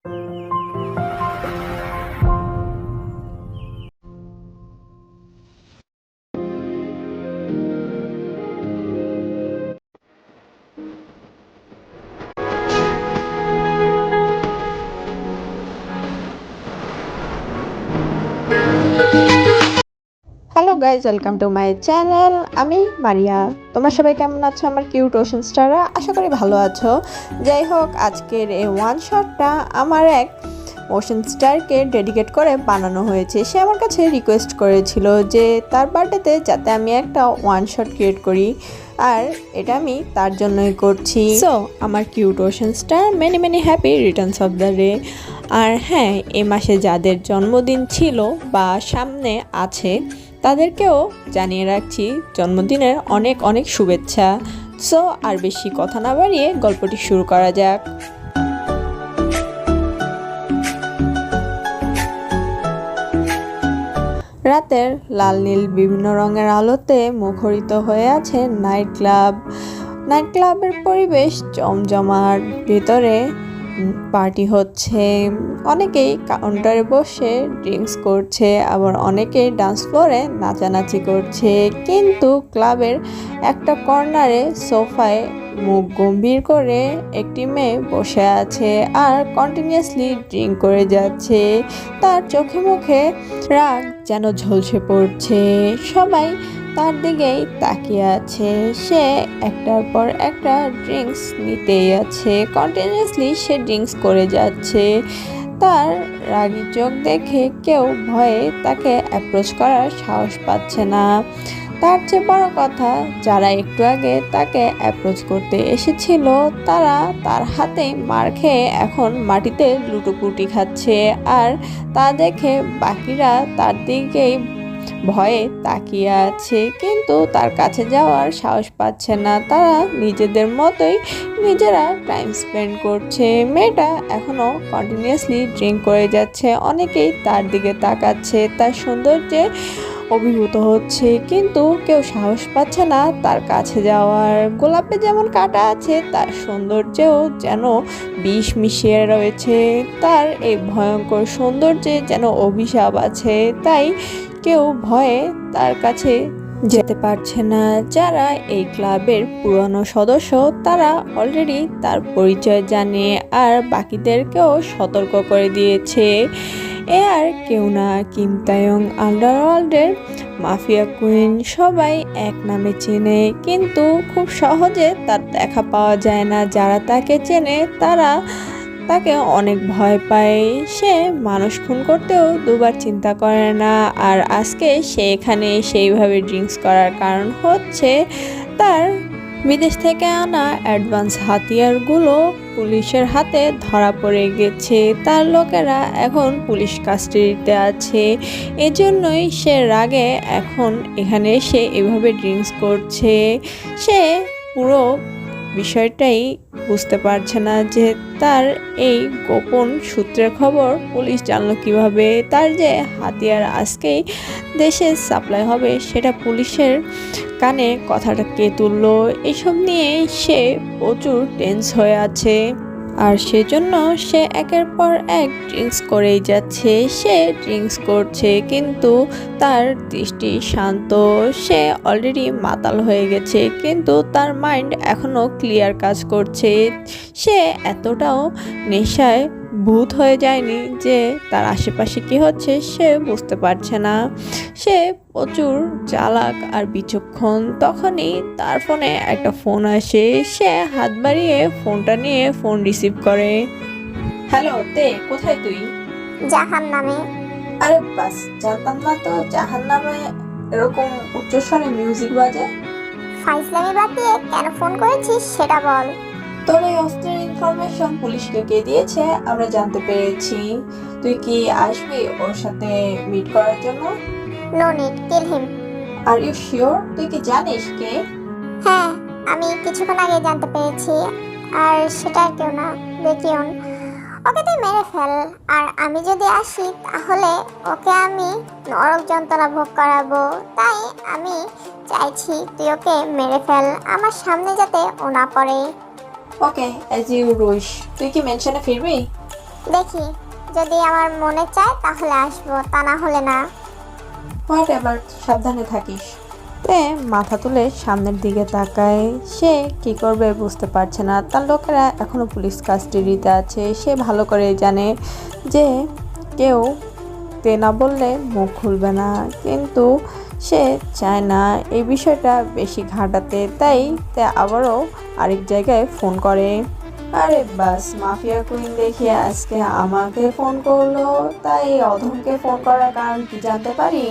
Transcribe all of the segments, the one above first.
Hello guys, welcome to my channel. আমি মারিয়া। তোমরা সবাই কেমন আছো আমার কিউট ওশন স্টাররা? আশা করি ভালো আছো। যাই হোক, আজকের এই ওয়ান শটটা আমার এক ওশন স্টারকে ডেডিকেট করে বানানো হয়েছে। সে আমার কাছে রিকোয়েস্ট করেছিল যে তার বার্থডেতে যাতে আমি একটা ওয়ান শট ক্রিয়েট করি, আর এটা আমি তার জন্যই করছি। সো আমার cute ocean star, many many happy returns of the day. আর হ্যাঁ, এ মাসে যাদের জন্মদিন ছিল বা সামনে আছে তাদেরকেও জানিয়ে রাখছি জন্মদিনের অনেক অনেক শুভেচ্ছা। সো আর বেশি কথা না বাড়িয়ে গল্পটি শুরু করা যাক। রাতের লাল নীল বিভিন্ন রঙের আলোতে মুখরিত হয়ে আছে নাইট ক্লাব। নাইট ক্লাবের পরিবেশ জমজমাট, ভেতরে পার্টি হচ্ছে। অনেকেই কাউন্টারে বসে ড্রিঙ্কস করছে, আবার অনেকেই ডান্স ফ্লোরে নাচানাচি করছে। কিন্তু ক্লাবের একটা কর্নারে সোফায় মুখ গম্ভীর করে একটি মেয়ে বসে আছে আর কন্টিনিউয়াসলি ড্রিঙ্ক করে যাচ্ছে। তার চোখে মুখে রাগ যেন ঝলসে পড়ছে। সবাই তার দিকেই তাকিয়ে আছে। সে একটার পর একটা ড্রিঙ্কস নিতেই আছে, কন্টিনিউয়াসলি সে ড্রিঙ্কস করে যাচ্ছে। তার রাগী চোখ দেখে কেউ ভয়ে তাকে অ্যাপ্রোচ করার সাহস পাচ্ছে না। তার চেয়ে বড় কথা, যারা একটু আগে তাকে অ্যাপ্রোচ করতে এসেছিল তারা তার হাতে মার খেয়ে এখন মাটিতে লুটোপুটি খাচ্ছে। আর তা দেখে বাকিরা তার দিকেই ভয়ে তাকিয়ে আছে, কিন্তু তার কাছে যাওয়ার সাহস পাচ্ছে না। তারা নিজেদের মতোই নিজেরা টাইম স্পেন্ড করছে। মেয়েটা এখনো কন্টিনিউয়াসলি ড্রিঙ্ক করে যাচ্ছে। অনেকেই তার দিকে তাকাচ্ছে, তার সৌন্দর্যে অভিভূত হচ্ছে, কিন্তু কেউ সাহস পাচ্ছে না তার কাছে যাওয়ার। গোলাপে যেমন কাঁটা আছে, তার সৌন্দর্যেও যেন বিষ মিশিয়ে রয়েছে। তার এই ভয়ঙ্কর সৌন্দর্যে যেন অভিশাপ আছে, তাই কেউ ভয়ে তার কাছে যেতে পারছে না। যারা এই ক্লাবের পুরনো সদস্য তারা অলরেডি তার পরিচয় জানে আর বাকিদেরকেও সতর্ক করে দিয়েছে। এ আর কেউ না, কিম তায়ং আন্ডারওয়ার্ল্ডের মাফিয়া কুইন। সবাই এক নামে চেনে, কিন্তু খুব সহজে তার দেখা পাওয়া যায় না। যারা তাকে চেনে তারা তাকে অনেক ভয় পায়। সে মানুষ খুন করতেও দুবার চিন্তা করে না। আর আজকে সে এখানে সেইভাবে ড্রিঙ্কস করার কারণ হচ্ছে তার বিদেশ থেকে আনা অ্যাডভান্স হাতিয়ারগুলো পুলিশের হাতে ধরা পড়ে গেছে। তার লোকেরা এখন পুলিশ কাস্টাডিতে আছে। এজন্যই সে রাগে এখন এখানে এসে এভাবে ড্রিঙ্কস করছে। সে পুরো বিষয়টাই বুঝতে পারছে না যে তার এই গোপন সূত্রের খবর পুলিশ জানলো কিভাবে। তার যে হাতিয়ার আজকেই দেশে সাপ্লাই হবে সেটা পুলিশের কানে কথাটা কে তুললো, এসব নিয়ে সে প্রচুর টেন্স হয়ে আছে। আর সেজন্য সে একের পর এক ড্রিঙ্কস করেই যাচ্ছে। সে ড্রিঙ্কস করছে, কিন্তু তার দৃষ্টি শান্ত। সে অলরেডি মাতাল হয়ে গেছে, কিন্তু তার মাইন্ড এখনও ক্লিয়ার কাজ করছে। সে এতটাও নেশায় ভূত হয়ে যায়নি যে তার আশেপাশে কি হচ্ছে সে বুঝতে পারছে না। সে প্রচুর চালাক আর বিচক্ষণ। তখনই তার ফোনে একটা ফোন আসে। সে হাত বাড়িয়ে ফোনটা নিয়ে ফোন রিসিভ করে। হ্যালো, তে কোথায় তুই? জাহান্নামে। আরে বাস, জানতাম না তো জাহান্নামে এরকম উচ্চস্বরে মিউজিক বাজে। ফাইজলামি বাদ দিয়ে কেন ফোন করেছিস সেটা বল। তোর এই অস্ত্রের ইনফরমেশন পুলিশকে কে দিয়েছে আমরা জানতে পেরেছি। তুই কি আসবি ওর সাথে মিট করার জন্য? No need, kill him. Are you sure? তুই কি জানিস কে? হ্যাঁ, আমি কিছুক্ষণ আগে জানতে পেরেছি। আর সেটা আর কেউ না, বেকিয়ন। ওকে তুই মেরে ফেল। আর আমি যদি আসি তাহলে ওকে আমি নরক যন্ত্রণা ভোগ করাবো। তাই আমি চাইছি তুই ওকে মেরে ফেল, আমার সামনে যাতে ও না পড়ে। ওকে, অ্যাজ ইউ উইশ। তুই কি মেনশনে ফিরবি? দেখি, যদি আমার মনে চায় তাহলে আসবো, তা না হলে না। হোয়াট এভার, সাবধানে থাকিস। তে মাথা তুলে সামনের দিকে তাকায়। সে কি করবে বুঝতে পারছে না। তার লোকেরা এখনো পুলিশ কাস্টাডিতে আছে। সে ভালো করে জানে যে কেউ তে না বললে মুখ খুলবে না, কিন্তু সে চায় না এই বিষয়টা বেশি ঘাটাতে। তাই তে আবারও আরেক জায়গায় ফোন করে। আরে বাস, মাফিয়া কুইন দেখিয়ে আজকে আমাকে ফোন করলো। তাই অধমকে ফোন করার কারণ কি জানতে পারি?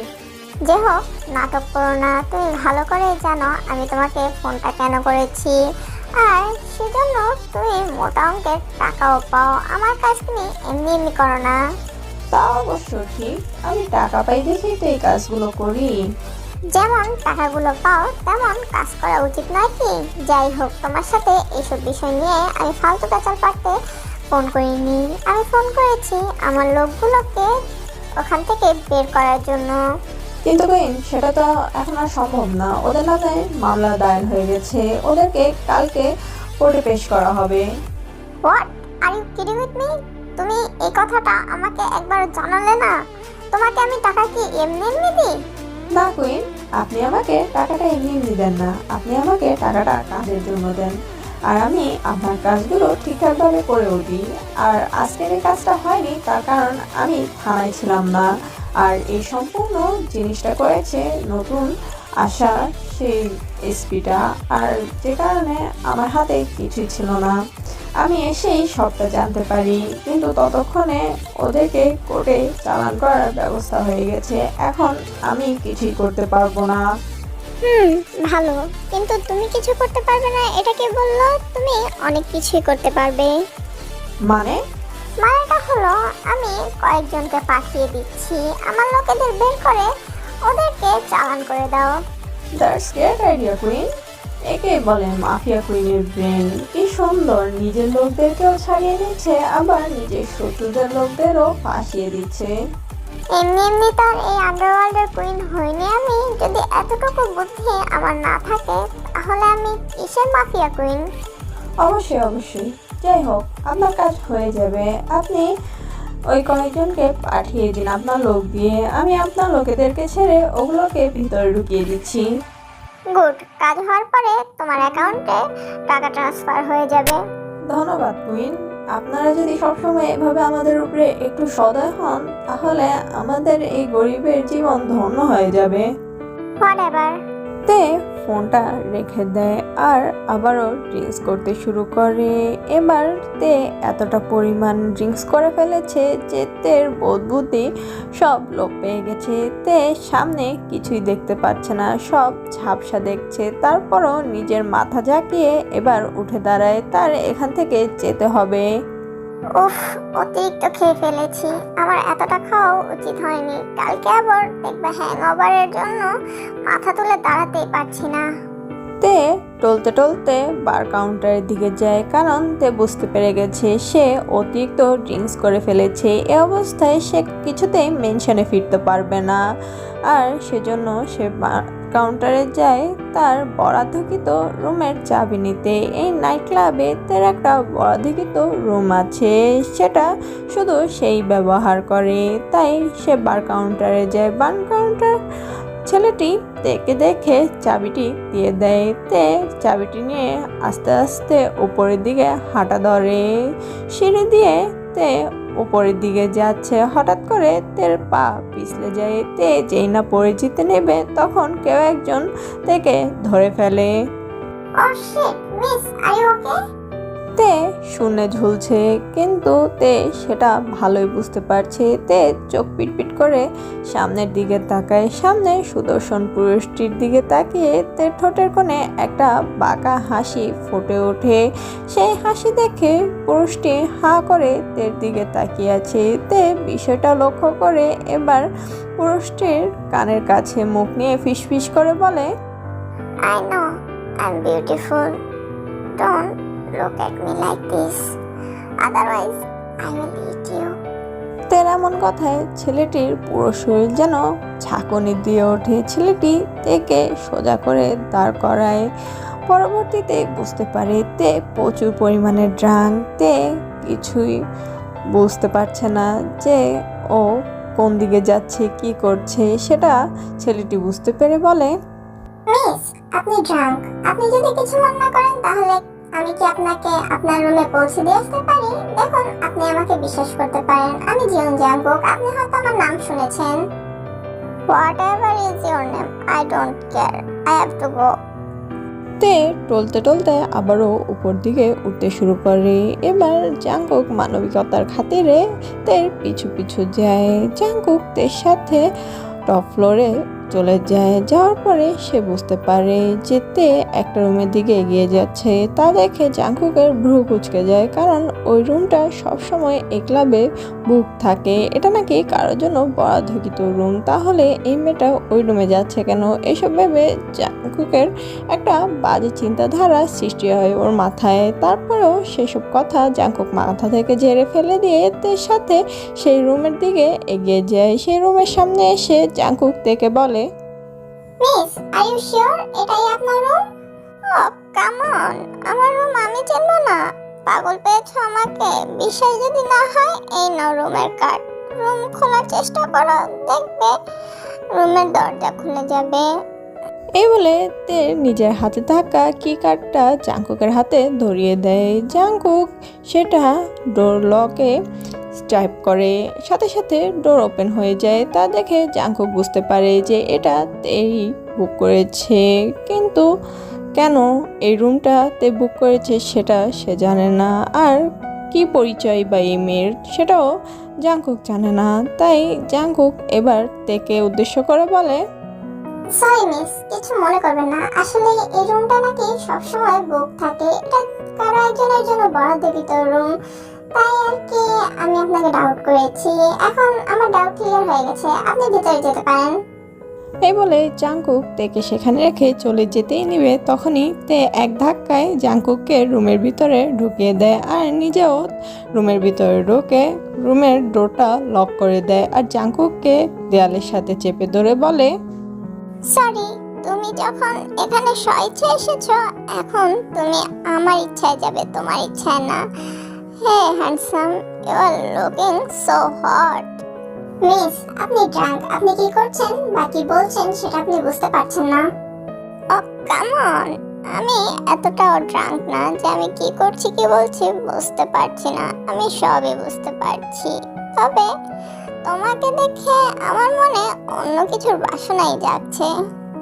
যে হোক, নাটক করো না। তুমি ভালো করেই জানো আমি তোমাকে ফোনটা কেন করেছি, আর সেজন্য তুমি মোটা অঙ্কের টাকাও পাও। আমার কাজ তুমি এমনি এমনি করো না। তা অবশ্য ঠিক, আমি টাকা পাই দেখেই তো এই কাজগুলো করি। যেমন টাকাগুলো পাও তেমন কাজ করা উচিত নয় কি? যাই হোক, তোমার সাথে এইসব বিষয় নিয়ে আমি ফালতু পেঁচাল পারতে ফোন করিনি। আমি ফোন করেছি আমার লোকগুলোকে ওখান থেকে বের করার জন্য। কিন্তু কুইন, সেটা তো এখন আর সম্ভব না। ওদের নামে মামলা দায়ের হয়ে গেছে। ওদেরকে কালকে কোর্টে পেশ করা হবে। What are you kidding with me? তুমি এই কথাটা আমাকে একবার জানালে না? তোমাকে আমি টাকা কি এমনি এমনি দিই? না কুইন, আপনি আমাকে টাকাটা এমনি এমনি দেন না। আপনি আমাকে টাকাটা কাজের জন্য দেন, আর আমি আপনার কাজগুলো ঠিকঠাকভাবে করেও দিই। আর আজকের এই কাজটা হয়নি তার কারণ আমি থানায় ছিলাম না। আর এই সম্পূর্ণ জিনিসটা করেছে নতুন আসা সেই এসপিটা, আর যে কারণে আমার হাতে কিছুই ছিল না। আমি এসেই সবটা জানতে পারি, কিন্তু ততক্ষণে ওদেরকে কোর্টে চালান করার ব্যবস্থা হয়ে গেছে। এখন আমি কিছুই করতে পারবো না। ভালো, কিন্তু তুমি কিছু করতে পারবে না এটা কে বললো? তুমি অনেক কিছুই করতে পারবে। মানে? মানেটা হলো আমি কয়েকজনকে পাঠিয়ে দিচ্ছি, আমার লোকেদের বের করে ওদেরকে চালান করে দাও। That's great idea queen. একে বলে মাফিয়া কুইনের ব্রেন। কি সুন্দর, নিজের লোকদেরকেও ছাড়িয়ে দিচ্ছে, আবার নিজের শত্রুদের লোকদেরও ফাঁসিয়ে দিচ্ছে। এমনি এমনি তার এই আন্ডারওয়ার্ল্ডের কুইন হইনি আমি। যদি এতটুকু বুদ্ধি আমার না থাকে তাহলে আমি কিসের মাফিয়া কুইন? অবশ্যই অবশ্যই। যাই হোক, আপনার কাজ হয়ে যাবে। আপনি ওই কয়েকজনকে পাঠিয়ে দিন আপনার লোক দিয়ে। আমি আপনার লোকেদেরকে ছেড়ে ওগুলোকে ভিতরে ঢুকিয়ে দিচ্ছি। গুড, কাজ হওয়ার পরে তোমার অ্যাকাউন্টে টাকা ট্রান্সফার হয়ে যাবে। ধন্যবাদ কুইন। আপনারা যদি সবসময় এভাবে আমাদের উপরে একটু সদয় হন, তাহলে আমাদের এই গরিবের জীবন ধন্য হয়ে যাবে। হোয়াটএভার। তে ফোনটা রেখে দেয় আর আবারও ড্রিঙ্কস করতে শুরু করে। এবার তে এতটা পরিমাণ ড্রিঙ্কস করে ফেলেছে যে তের বোধ বুদ্ধি সব লোপ পেয়ে গেছে। তে সামনে কিছুই দেখতে পাচ্ছে না, সব ঝাপসা দেখছে। তারপরও নিজের মাথা ঝাঁকিয়ে এবার উঠে দাঁড়ায়, তার এখান থেকে যেতে হবে। উফ, অতিরিক্ত খেয়ে ফেলেছি। আমার এতটা খাওয়া উচিত হয়নি। কালকে আবার দেখবে হ্যাংওভারের জন্য মাথা তুলে দাঁড়াতেই পারছি না। তে টলতে টলতে বার কাউন্টারের দিকে যায়, কারণ তে বুঝতে পেরে গেছে সে অতিরিক্ত ড্রিঙ্কস করে ফেলেছে। এ অবস্থায় সে কিছুতেই মেনশনে ফিরতে পারবে না, আর সেজন্য সে বার কাউন্টারে যায় তার বরাদ্দকৃত রুমের চাবি নিতে। এই নাইট ক্লাবে তার একটা বরাদ্দকৃত রুম আছে, সেটা শুধু সেই ব্যবহার করে। তাই সে বার কাউন্টারে যায়। বার কাউন্টার ছেলেটি তেকে দেখে চাবিটি দিয়ে দেয়। তে চাবিটি নিয়ে আস্তে আস্তে উপরের দিকে হাঁটা ধরে। সিঁড়ি দিয়ে তে উপরের দিকে যাচ্ছে, হঠাৎ করে তের পা পিছলে যায়। তে যেই না পড়ে যেতে নেবে তখন কেউ একজন তেকে ধরে ফেলে। Oh shit, miss, are you okay? তে শূন্যে ঝুলছে, কিন্তু তে সেটা ভালোই বুঝতে পারছে। তে চোখ পিটপিট করে সামনের দিকে তাকায়। সামনে সুদর্শন পুরুষটির দিকে তাকিয়ে তে ঠোঁটের কোণে একটা বাঁকা হাসি ফুটে ওঠে। সেই হাসি দেখে পুরুষটি হাঁ করে তের দিকে তাকিয়ে আছে। তে বিষয়টা লক্ষ্য করে এবার পুরুষটির কানের কাছে মুখ নিয়ে ফিসফিস করে বলে, I know I'm beautiful. Don't look at me like this. Otherwise, I will eat you. তের এমন কথায় ছেলেটির পুরো শরীর যেন ঝাঁকুনি দিয়ে ওঠে। ছেলেটি তেকে সোজা করে দাঁড় করায়। পরবর্তীতে বুঝতে পারে তে প্রচুর পরিমাণে ড্রাঙ্ক। তে কিছুই বুঝতে পারছে না যে ও কোন দিকে যাচ্ছে, কি করছে, সেটা ছেলেটি বুঝতে পেরে বলে, মিস, আপনি ড্রাঙ্ক। আপনি যদি কিছু মনে না করেন তাহলে আমি কি আপনাকে আপনার রুমে পৌঁছে দিয়ে আসতে পারি? দেখুন, আপনি আমাকে বিশ্বাস করতে পারেন। আমি জিয়ন জাংকুক। আপনি হয়তো আমার নাম শুনেছেন। Whatever is your name, I don't care. I have to go. তে টলতে টলতে আবারও উপর দিকে উঠতে শুরু করে। এবার জাংকুক মানবিকতার খাতিরে তের পিছু পিছু যায়। জাংকুক তের সাথে টপ ফ্লোরে চলে যায়। যাওয়ার পরে সে বুঝতে পারে যে তে একটা রুমের দিকে এগিয়ে যাচ্ছে। তা দেখে জাংকুকের ভ্রু কুঁচকে যায়, কারণ ওই রুমটা সবসময় এই ক্লাবে বুক থাকে। এটা নাকি কারোর জন্য বরাদ্দকৃত রুম। তাহলে এই মেয়েটা ওই রুমে যাচ্ছে কেন? এসব ভেবে জাংকুকের একটা বাজে চিন্তাধারা সৃষ্টি হয় ওর মাথায়। তারপরেও সেসব কথা জাংকুক মাথা থেকে ঝেড়ে ফেলে দিয়ে তের সাথে সেই রুমের দিকে এগিয়ে যায়। সেই রুমের সামনে এসে জাংকুক তেকে বলে, মিস, আর ইউ শিওর এটাই আপনার রুম? ও কাম অন, আমার রুম আমি চিনব না? পাগল পেয়েছো আমাকে? বিশ্বাস যদি না হয় এই নাও রুমের কার্ড। রুম খোলার চেষ্টা করো, দেখবে রুমের দরজা খুলে যাবে। এই বলে তে নিজের হাতে থাকা কি কার্ডটা জাংকুকের হাতে ধরিয়ে দেয়। জাংকুক সেটা ডোর লকে টাইপ করে, সাথে সাথে ডোর ওপেন হয়ে যায়। তা দেখে জাংকুক বুঝতে পারে যে এটা তেই বুক করেছে, কিন্তু কেন এই রুমটাতে বুক করেছে সেটা সে জানে না। আর কি পরিচয় বা এই মেয়ের সেটাও জাংকুক জানে না। তাই জাংকুক এবার তেকে উদ্দেশ্য করে বলে, সরি মিস, কিছু মনে করবেন না। আসলে এই রুমটা নাকি সবসময় বুক থাকে। এটা কারো একজনের জন্য বরাদ্দকৃত রুম। তাই আর কি আমি আপনাকে ডাউট করেছি। এখন আমার ডাউট ক্লিয়ার হয়ে গেছে। আপনি ভিতরে যেতে পারেন। এই বলে জাংকুক তেকে সেখানে রেখে চলে যেতেই নিবে, তখনই তে এক ধাক্কায় জাংকুককে রুমের ভিতরে ঢুকিয়ে দেয় আর নিজেও রুমের ভিতরে ঢুকে রুমের ডোরটা লক করে দেয়। আর জাংকুককে দেয়ালের সাথে চেপে ধরে বলে, সরি, তুমি যখন এখানে স্বেচ্ছায় এসেছো, এখন তুমি আমার ইচ্ছায় যাবে, তোমার ইচ্ছায় না। Hey handsome, you are looking so hot. Miss, আপনি ড্রাঙ্ক। আপনি কি করছেন বা কি বলছেন সেটা আপনি বুঝতে পারছেন না। ও কাম অন, আমি এতটাও ড্রাঙ্ক না যে আমি কি করছি কি বলছি বুঝতে পারছি না। আমি সবই বুঝতে পারছি। তবে তোমাকে দেখে আমার মনে অন্য কিছুর বাসনাই জাগছে।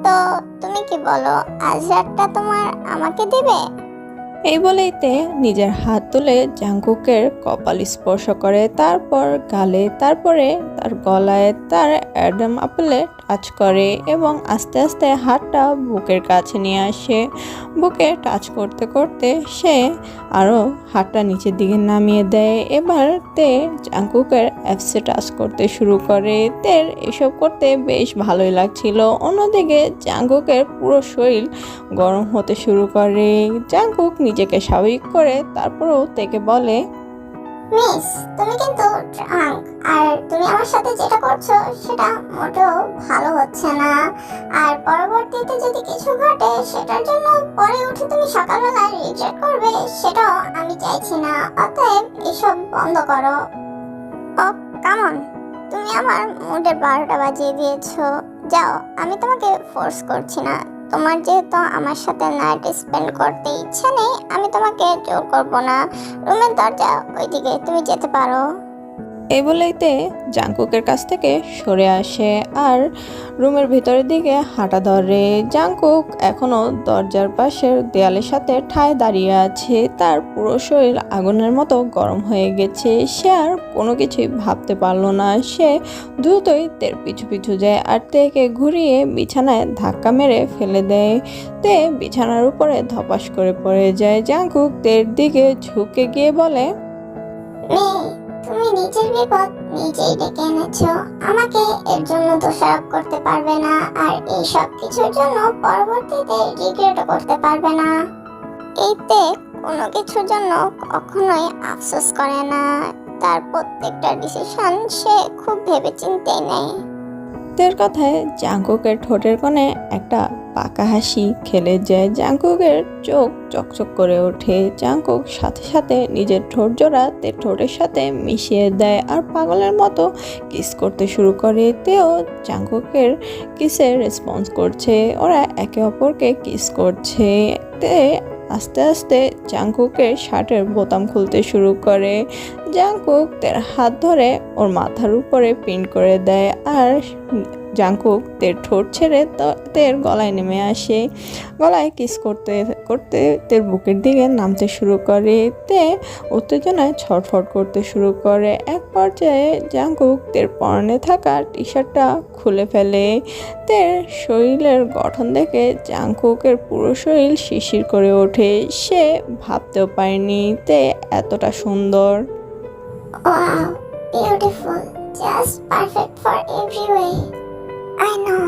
তো তুমি কি বলো, আজ রাতটা তোমার আমাকে দিবে? এই বলেই তে নিজের হাত তুলে জাংকুকের কপাল স্পর্শ করে, তারপর গালে, তারপরে তার গলায়, তার অ্যাডাম আপেলে টাচ করে এবং আস্তে আস্তে হাতটা বুকের কাছে নিয়ে আসে। বুকে টাচ করতে করতে সে আরও হাতটা নিচের দিকে নামিয়ে দেয়। এবার তে জাংকুকের অ্যাপসে টাচ করতে শুরু করে। তের এসব করতে বেশ ভালোই লাগছিল। অন্যদিকে জাংকুকের পুরো শরীর গরম হতে শুরু করে। জাংকুক নিজেকে স্বাভাবিক করে তারপরেও তেকে বলে, মিস, তুমি কিন্তু ড্রাঙ্ক। আর তুমি আমার সাথে যেটা করছো সেটা মোটেও ভালো হচ্ছে না। আর পরবর্তীতে যদি কিছু ঘটে সেটার জন্য পরে উঠে তুমি সকালবেলা রিগ্রেট করবে, সেটাও আমি চাইছি না। অতএব এসব বন্ধ করো। ও কাম অন, তুমি আমার মুডের 12টা বাজিয়ে দিয়েছো। যাও, আমি তোমাকে ফোর্স করছি না। তোমার যেহেতু আমার সাথে নাইট স্পেন্ড করতে ইচ্ছা নেই, আমি তোমাকে জোর করব না। রুমের দরজা ওইদিকে, তুমি যেতে পারো। এই বলেইতে জাংকুকের কাছ থেকে সরে আসে আর রুমের ভিতরের দিকে হাঁটা ধরে। জাংকুক এখনো দরজার পাশের দেয়ালের সাথে ঠায় দাঁড়িয়ে আছে। তার পুরো শরীর আগুনের মতো গরম হয়ে গেছে। সে আর কোনো কিছুই ভাবতে পারলো না। সে দ্রুতই তের পিছু পিছু যায় আর তেকে ঘুরিয়ে বিছানায় ধাক্কা মেরে ফেলে দেয়। তে বিছানার উপরে ধপাস করে পড়ে যায়। জাংকুক তের দিকে ঝুঁকে গিয়ে বলে, মেয়ে, তুমি নিজের বিপদ নিজেই ডেকে এনেছো। আমাকে এর জন্য দোষারোপ করতে পারবে না, আর এই সব কিছুর জন্য পরবর্তীতে রিগ্রেটও করতে পারবে না। এইতে কোনো কিছুর জন্য কখনোই আফসোস করে না। তার প্রত্যেকটা ডিসিশন সে খুব ভেবেচিন্তেই নেয়। তের কথায় জাংকুকের ঠোঁটের কোণে একটা পাকা হাসি খেলে যায়। জাংকুকের চোখ চকচক করে ওঠে। জাংকুক সাথে সাথে নিজের ঠোঁট জোড়া তের ঠোঁটের সাথে মিশিয়ে দেয় আর পাগলের মতো কিস করতে শুরু করে। তেও জাংকুকের কিসে রেসপন্স করছে। ওরা একে অপরকে কিস করছে। তে আস্তে আস্তে জাংকুকের শার্টের বোতাম খুলতে শুরু করে। জাংকুক তের হাত ধরে ওর মাথার উপরে পিন করে দেয় আর জাংকুক তের ঠোঁট ছেড়ে তের গলায় নেমে আসে। গলায় কিস করতে করতে তের বুকের দিকে নামতে শুরু করে। তে উত্তেজনায় ছটফট করতে শুরু করে। এক পর্যায়ে জাংকুক তের পরনে থাকা টি শার্টটা খুলে ফেলে। তের শরীরের গঠন দেখে জাংকুকের পুরো শরীর শিরশির করে ওঠে। সে ভাবতেও পারেনি তে এতটা সুন্দর। Wow, beautiful, just perfect for every way. I know.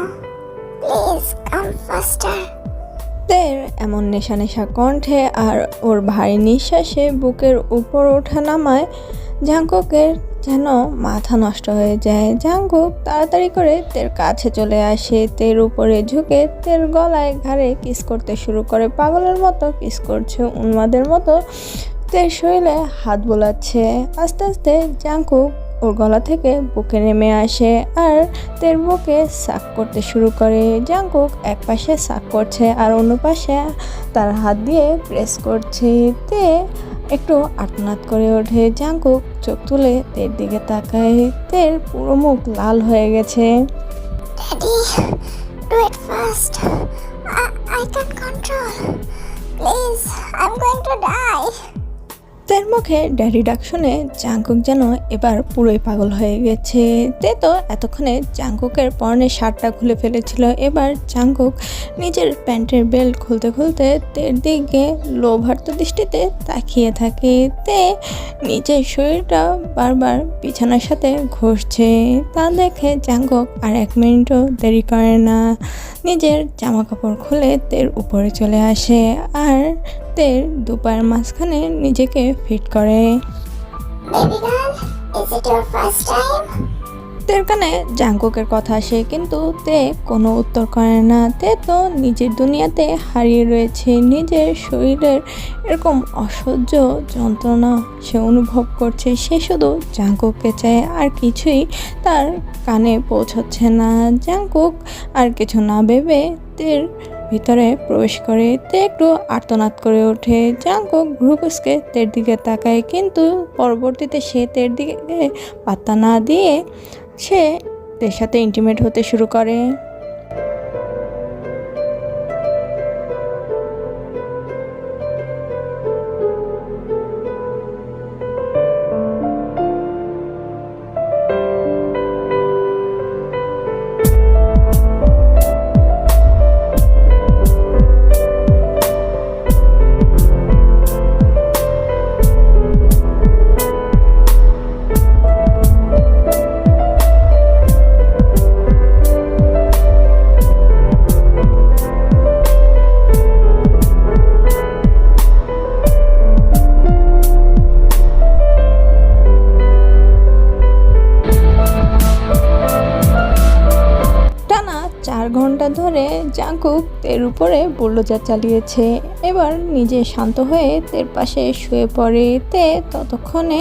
Please come faster. তের এমন নেশা নেশা কণ্ঠে আর ওর ভারী নিঃশ্বাসে বুকের উপর ওঠা নামায় জাংকুকের যেন মাথা নষ্ট হয়ে যায়। জাংকুক তাড়াতাড়ি করে তের কাছে চলে আসে। তের উপরে ঝুঁকে তের গলায় ঘাড়ে কিস করতে শুরু করে। পাগলের মতো কিস করছে, উন্মাদের মতো তের শরীরে হাত বোলাচ্ছে। আস্তে আস্তে জাংকুক ওর গলা থেকে বুকে নেমে আসে আর তের বুকে সাক করতে শুরু করে। জাংকুক এক পাশে সাক করছে আর অন্য পাশে তার হাত দিয়ে প্রেস করছে। তে একটু আর্তনাদ করে ওঠে। জাংকুক চোখ তুলে তের দিকে তাকায়। তের পুরো মুখ লাল হয়ে গেছে। Daddy, do it fast. I can't control. Please, I'm going to die. তের মুখে ড্যাডি ডাক শুনে জাংকুক যেন এবার পুরোই পাগল হয়ে গেছে। তে তো এতক্ষণে জাংকুকের পরনের শার্টটা খুলে ফেলেছিল। এবার জাংকুক নিজের প্যান্টের বেল্ট খুলতে খুলতে তের দিকে লোভার্ত দৃষ্টিতে তাকিয়ে থাকে। তে নিজের শরীরটা বারবার বিছানার সাথে ঘষছে। তা দেখে জাংকুক আর 1 মিনিটও দেরি করে না। নিজের জামা কাপড় খুলে তের উপরে চলে আসে আর তের দুপায়ের মাঝখানে নিজেকে ফিট করে। Baby girl, is it your first time? তের কানে জাংকুকের কথা আসে কিন্তু তে কোনো উত্তর করে না। তে তো নিজের দুনিয়াতে হারিয়ে রয়েছে। নিজের শরীরের এরকম অসহ্য যন্ত্রণা সে অনুভব করছে। সে শুধু জাংকুককে চায়, আর কিছুই তার কানে পৌঁছচ্ছে না। জাংকুক আর কিছু না ভেবে তের ভিতরে প্রবেশ করে। তে একটু আর্তনাদ করে ওঠে। জাংকুক ভ্রুকুচকে তের দিকে তাকায় কিন্তু পরবর্তীতে সে তের দিকে পাত্তা না দিয়ে সে তের সাথে ইন্টিমেট হতে শুরু করে। টানা 4 ঘন্টা ধরে জাংকুক তের উপরে বুলডোজার চালিয়েছে। এবার নিজে শান্ত হয়ে তের পাশে শুয়ে পড়ে। তে ততক্ষণে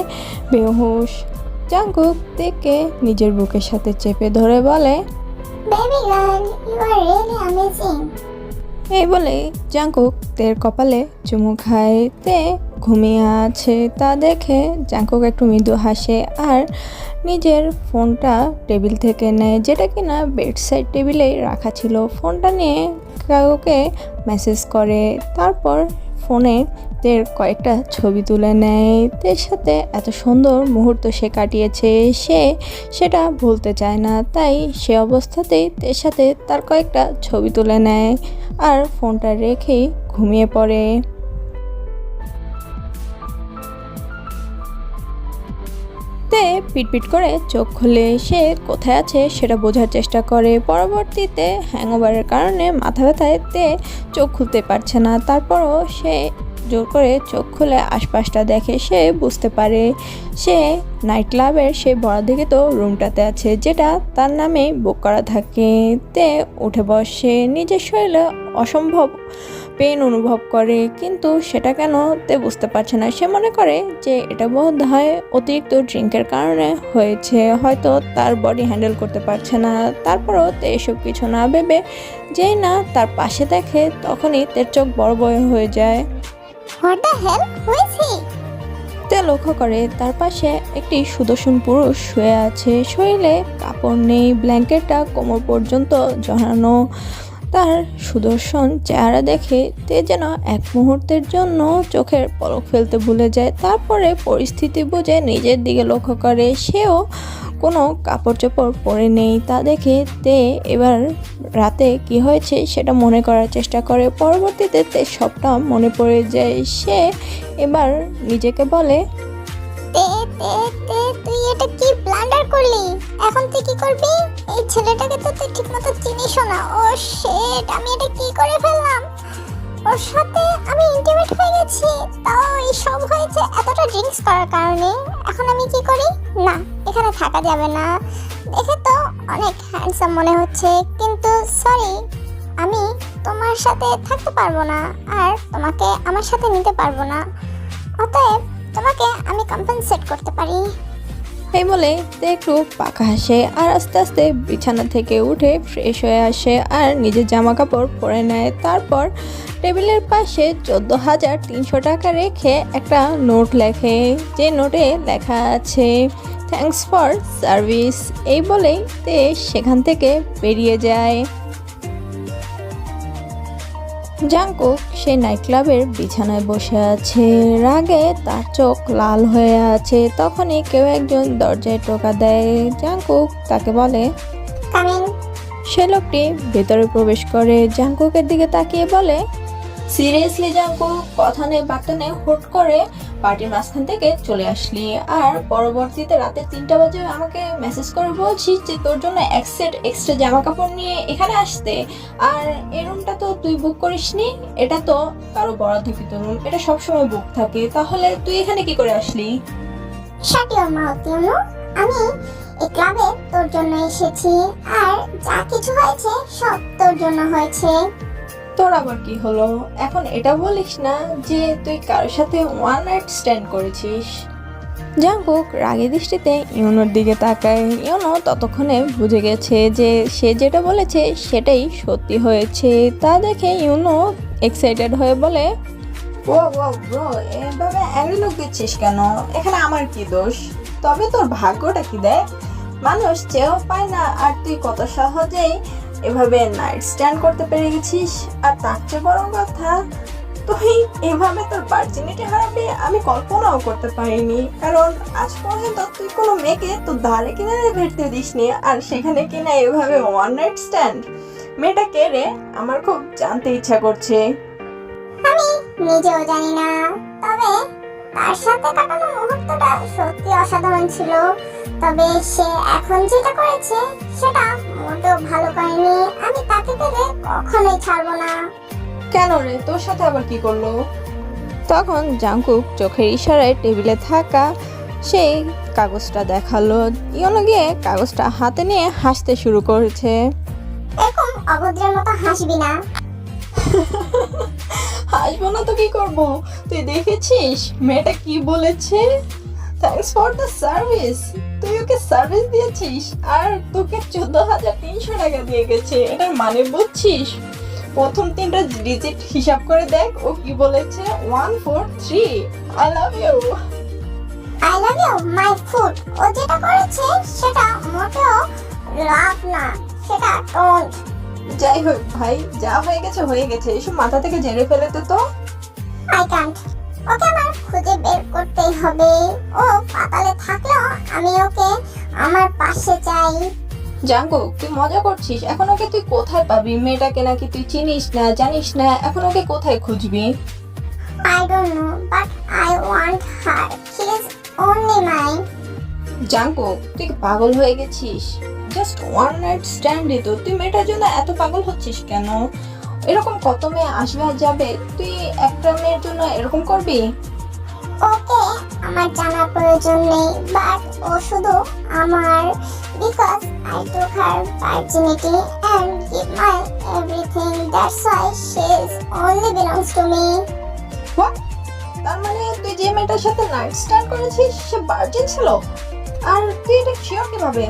বেহুশ। জাংকুক তেকে নিজের বুকের সাথে চেপে ধরে বলে, Baby girl, you are really amazing. এই বলে জাংকুক তের কপালে চুমু খায়। তে ঘুমিয়ে আছে তা দেখে জাংকুক একটু মৃদু হাসে আর নিজের ফোনটা টেবিল থেকে নেয়, যেটা কিনা বেডসাইড টেবিলেই রাখা ছিল। ফোনটা নিয়ে কাউকে মেসেজ করে। তারপর ফোনে তের কয়েকটা ছবি তুলে নেয়। তের সাথে এত সুন্দর মুহূর্ত সে কাটিয়েছে, সে সেটা ভুলতে চায় না। তাই সে অবস্থাতেই তের সাথে তার কয়েকটা ছবি তুলে নেয় আর ফোনটা রেখেই ঘুমিয়ে পড়ে। তে পিটপিট করে চোখ খুলে সে কোথায় আছে সেটা বোঝার চেষ্টা করে। পরবর্তীতে হ্যাংওভারের কারণে মাথা ব্যথায় তে চোখ খুলতে পারছে না। তারপরও সে জোর করে চোখ খুলে আশপাশটা দেখে সে বুঝতে পারে সে নাইট ক্লাবের সেই বরাদ্দকৃত রুমটাতে আছে, যেটা তার নামে বুক করা থাকে। তে উঠে বসে, নিজের শরীরে অসম্ভব পেন অনুভব করে, কিন্তু সেটা কেন তে বুঝতে পারছে না। সে মনে করে যে এটা বোধ হয় অতিরিক্ত ড্রিঙ্কের কারণে হয়েছে, হয়তো তার বডি হ্যান্ডেল করতে পারছে না। তারপরও তে এসব কিছু না ভেবে যেই না তার পাশে দেখে তখনই তের চোখ বড় বড় হয়ে যায়। What the hell, who is he? তে লক্ষ্য করে তার পাশে একটি সুদর্শন পুরুষ শুয়ে আছে, শরীরে কাপড় নেই, ব্ল্যাঙ্কেটটা কোমর পর্যন্ত জড়ানো। তার সুদর্শন চেহারা দেখে তে যেন এক মুহূর্তের জন্য চোখের পলক ফেলতে ভুলে যায়। তারপরে পরিস্থিতি বুঝে নিজের দিকে লক্ষ্য করে, সেও কোনো কাপড় চোপড় পরে নেই। তা দেখে তে এবার রাতে কি হয়েছে সেটা মনে করার চেষ্টা করে। পরবর্তীতে তে সবটা মনে পড়ে যায়। সে এবার নিজেকে বলে, তে তে তে তুই এটা কি ব্লান্ডার করলি? এখন তুই কি করবি? এই ছেলেটাকে তো তুই ঠিকমতো চিনিসও না। ও শিট, আমি এটা কি করে ফেললাম? ওর সাথে আমি ইন্টিমেট হয়ে গেছি, তাও এই সব হয়েছে এতটা ড্রিঙ্কস করার কারণে। এখন আমি কি করি? না, এখানে থাকা যাবে না। দেখে তো অনেক হ্যান্ডসাম মনে হচ্ছে, কিন্তু সরি, আমি তোমার সাথে থাকতে পারবো না, আর তোমাকে আমার সাথে নিতে পারবো না। অতএব তোমাকে আমি কম্পেনসেট করতে পারি। এই বলে তে একটু পাকা হাসে আর আস্তে আস্তে বিছানা থেকে উঠে ফ্রেশ হয়ে আসে আর নিজের জামা কাপড় পরে নেয়। তারপর টেবিলের পাশে 14,300 টাকা রেখে একটা নোট লেখে, যে নোটে লেখা আছে থ্যাঙ্কস ফর সার্ভিস। এই বলেই তে সেখান থেকে বেরিয়ে যায়। জাংকুক সেই নাইট ক্লাবের বিছানায় বসে আছে, রাগে তার চোখ লাল হয়ে আছে। তখনই কেউ একজন দরজায় টোকা দেয়। জাংকুক তাকে বলে, কামিং। সে লোকটি ভেতরে প্রবেশ করে, জাংকুকের দিকে তাকিয়ে বলে, সিরিয়াসলি জাংকুক, কথা নেই বার্তা নেই, হুট করে পার্টির মাঝখান থেকে চলে আসলি, আর পরবর্তীতে রাতে 3টা বাজে আমাকে মেসেজ করে বলছিস যে তোর জন্য এক সেট এক্সট্রা জামা কাপড় নিয়ে এখানে আসতে। আর এই রুমটা তো তুই বুক করিসনি, এটা তো কারো বরাদ্দকৃত রুম, এটা সবসময় বুক থাকে, তাহলে তুই এখানে কি করে আসলি? শাট ইওর মাউথ, ইউনো। আমি এই ক্লাবে তোর জন্য এসেছি, আর যা কিছু হয়েছে সব তোর জন্য হয়েছে। তোর আবার কি হলো? এখন এটা বলিস না যে তুই কারোর সাথে ওয়ান নাইট স্ট্যান্ড করেছিস। জাংকুক রাগী দৃষ্টিতে ইউনোর দিকে তাকায়। ইউনো ততক্ষণে বুঝে গেছে যে সে যেটা বলেছে সেটাই সত্যি হয়েছে। তা দেখে ইউনো এক্সাইটেড হয়ে বলে, ও ব্রো, এভাবে অ্যাংরি লুক দিচ্ছিস কেন? এখানে আমার কি দোষ? তবে তোর ভাগ্যটা কি দেয়, মানুষ চেয়েও পায় না, আর তুই কত সহজেই এভাবে নাইট স্ট্যান্ড করতে পেরে গেছিস। আর তার চেয়ে বড় কথা, তুই এভাবে তোর ভার্জিনিটি হারাবি আমি কল্পনাও করতে পারিনি, কারণ আজ পর্যন্ত তুই কোনো মেয়েকে তোর ধারে কিনারে ভেটতে দিসনি, আর সেখানে কিনা এভাবে ওয়ান নাইট স্ট্যান্ড। মেয়েটা কে রে? আমার খুব জানতে ইচ্ছা করছে। আমি নিজেও জানি না, তবে তার সাথে কাটানো মুহূর্তটা সত্যি অসাধারণ ছিল। তবে সে এখন যেটা করেছে সেটা মোটেও ভালো করেনি। আমি তাকে পেলে কখনোই ছাড়বো না। কেন রে, তোর সাথে আবার কি করলো? তখন জাংকুক চোখের ইশারায় টেবিলে থাকা সেই কাগজটা দেখালো। ইউনো গিয়ে কাগজটা হাতে নিয়ে হাসতে শুরু করেছে। এরকম অভদ্রের মতো হাসবি না। হাসবো না তো কি করবো? তুই দেখেছিস মেয়েটা কি বলেছে? Thanks for the service. তুই ওকে সার্ভিস দিয়েছিস আর তোকে 14,300 টাকা দিয়ে গেছে। এটার মানে বুঝছিস? প্রথম 3টা ডিজিট হিসাব করে দেখ ও কি বলেছে। 143। I love you. I love you my food. ও যেটা করেছে সেটা মোটেও লাভ না, সেটা টোন্ট। যাই হোক ভাই, যা হয়ে গেছে হয়ে গেছে, এসব মাথা থেকে ঝেড়ে ফেলেতে তো। I can't. ওকে আমার খুঁজে বের করতেই হবে। ও পাতালে থাকলেও আমি ওকে আমার পাশে চাই। জাঙ্কুক, তুই মজা করছিস? এখন ওকে তুই কোথায় পাবি? মেয়েটাকে নাকি তুই চিনিস না, জানিস না, এখন ওকে কোথায় খুঁজবি? I don't know, but I want her. She is only mine. Jungkook, তুই কি পাগল হয়ে গেছিস? জাস্ট ওয়ান নাইট স্ট্যান্ডে তো তুই মেয়েটার জন্য এত পাগল হচ্ছিস কেন? এরকম কত মেয়ে আসবে আর যাবে, তুই একটা মেয়ের জন্য এরকম করবি? ওকে আমার জানার প্রয়োজন নেই, বাট ও শুধু আমার, because I took her virginity and give my everything, that's why she is only belongs to me. What? তার মানে তুই যে মেয়েটার সাথে নাইট স্ট্যান্ড করেছিস সে ভার্জিন ছিল? আর তুই এটা শিওর কিভাবে?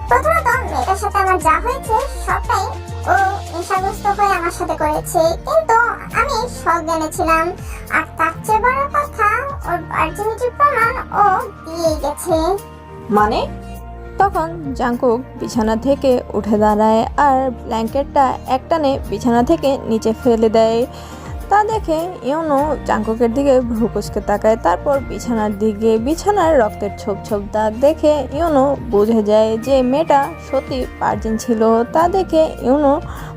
প্রথমত মেয়েটার সাথে আমার যা হয়েছে সবটাই ও নেশাগ্রস্ত হয়ে আমার সাথে করেছে, কিন্তু আমি সজ্ঞানে ছিলাম। আর তার চেয়ে বড় কথা, ওর ভার্জিনিটির প্রমাণ ও দিয়ে গেছে। মানে? তখন জাংকুক বিছানা থেকে উঠে দাঁড়ায় আর ব্ল্যাঙ্কেটটা একটানে বিছানা থেকে নিচে ফেলে দেয়। তা দেখে ইউনো জাংকুকের দিকে ভ্রু কুঁচকে তাকায়, তারপর বিছানার দিকে। বিছানার রক্তের ছোপ ছোপ দাগ দেখে ইউনো বুঝে যায় যে মেয়েটা সত্যি ভার্জিন ছিল। তা দেখে ইউনো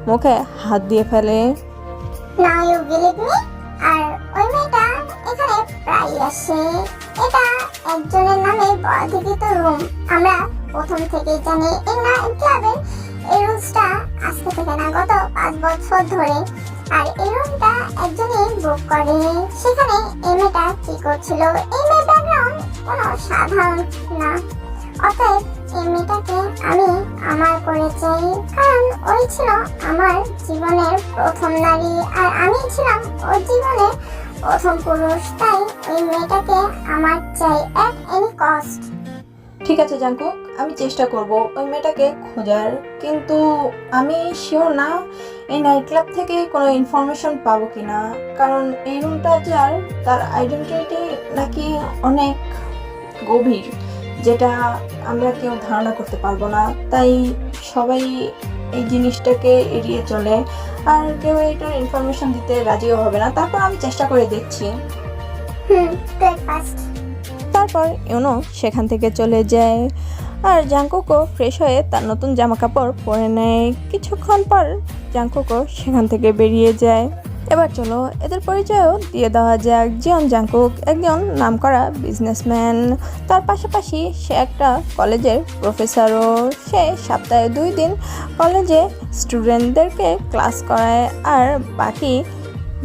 মুখে হাত দিয়ে ফেলে। Now you believe me? আর ওই মেয়েটা এখানে প্রায় আসে। এটা একজনের নামে বরাদ্দকৃত রুম। আমরা প্রথম থেকেই জানি এই নাইট ক্লাবের এই রুলসটা আজকে থেকে না, গত 5 বছর ধরে। আর এই রুমটা একজনই বুক করে। সেখানে এই মেয়েটা কি করছিল? এই মেয়ের ব্যাকগ্রাউন্ড কোনো সাধারণ না। অতএব এই মেয়েটাকে আমি আমার করে চাই, কারণ ওই ছিল আমার জীবনের প্রথম নারী আর আমি ছিলাম ওর জীবনের প্রথম পুরুষ। তাই ওই মেয়েটাকে আমার চাই অ্যাট এনি কস্ট। ঠিক আছে জাংকুক, আমি চেষ্টা করব ওই মেয়েটাকে খোঁজার, কিন্তু আমি শিওর না এই নাইট ক্লাব থেকে কোনো ইনফরমেশন পাবো কিনা। কারণ এই রুমটা যার, তার আইডেন্টিটি নাকি অনেক গভীর, যেটা আমরা কেউ ধারণা করতে পারবো না। তাই সবাই এই জিনিসটাকে এড়িয়ে চলে আর কেউ এটার ইনফরমেশন দিতে রাজিও হবে না। তারপর আমি চেষ্টা করে দেখছি। ব্রেকফাস্ট। তারপর ইউনো সেখান থেকে চলে যায় আর জাংকুকও ফ্রেশ হয়ে তার নতুন জামা কাপড় পরে নেয়। কিছুক্ষণ পর জাংকুকও সেখান থেকে বেরিয়ে যায়। এবার চলো এদের পরিচয়ও দিয়ে দেওয়া যাক। জিয়ন জাংকুক একজন নামকরা বিজনেসম্যান, তার পাশাপাশি সে একটা কলেজের প্রফেসরও। সে সপ্তাহে 2 দিন কলেজে স্টুডেন্টদেরকে ক্লাস করায় আর বাকি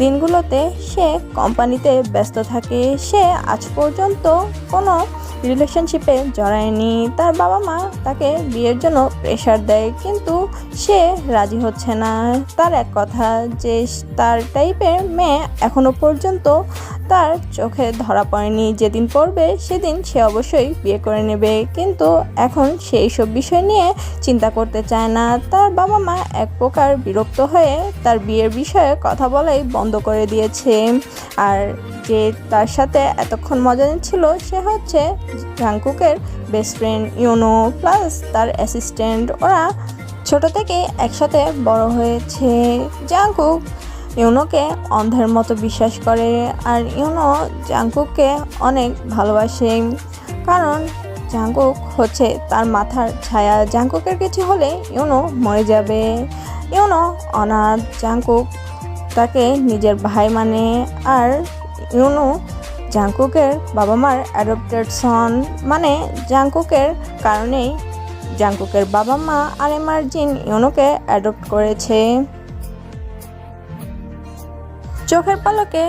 দিনগুলোতে সে কোম্পানিতে ব্যস্ত থাকে। সে আজ পর্যন্ত কোনো রিলেশনশিপে জড়ায়নি। তার বাবা মা তাকে বিয়ের জন্য প্রেশার দেয়, কিন্তু সে রাজি হচ্ছে না। তার এক কথা যে তার টাইপের মেয়ে এখনো পর্যন্ত তার চোখে ধরা পড়েনি। যেদিন পড়বে সেদিন সে অবশ্যই বিয়ে করে নেবে, কিন্তু এখন সে এইসব বিষয় নিয়ে চিন্তা করতে চায় না। তার বাবা মা এক প্রকার বিরক্ত হয়ে তার বিয়ের বিষয়ে কথা বলাই বন্ধ করে দিয়েছে। আর যে তার সাথে এতক্ষণ মজা নিচ্ছিল সে হচ্ছে জাংকুকের বেস্ট ফ্রেন্ড ইউনো প্লাস তার অ্যাসিস্ট্যান্ট। ওরা ছোট থেকে একসাথে বড় হয়েছে। জাংকুক ইউনোকে অন্ধের মতো বিশ্বাস করে আর ইউনো জাংকুককে অনেক ভালোবাসে, কারণ জাংকুক হচ্ছে তার মাথার ছায়া। জাংকুকের কিছু হলে ইউনো মরে যাবে। ইউনো অনাথ, জাংকুক তাকে নিজের ভাই মানে। আর ইউনো জাংকুকের বাবা মার অ্যাডপ্টেড সন, মানে জাংকুকের কারণেই জাংকুকের বাবা মা আর এমার্জিন ইউনোকে অ্যাডপ্ট করেছে। চোখের পলকে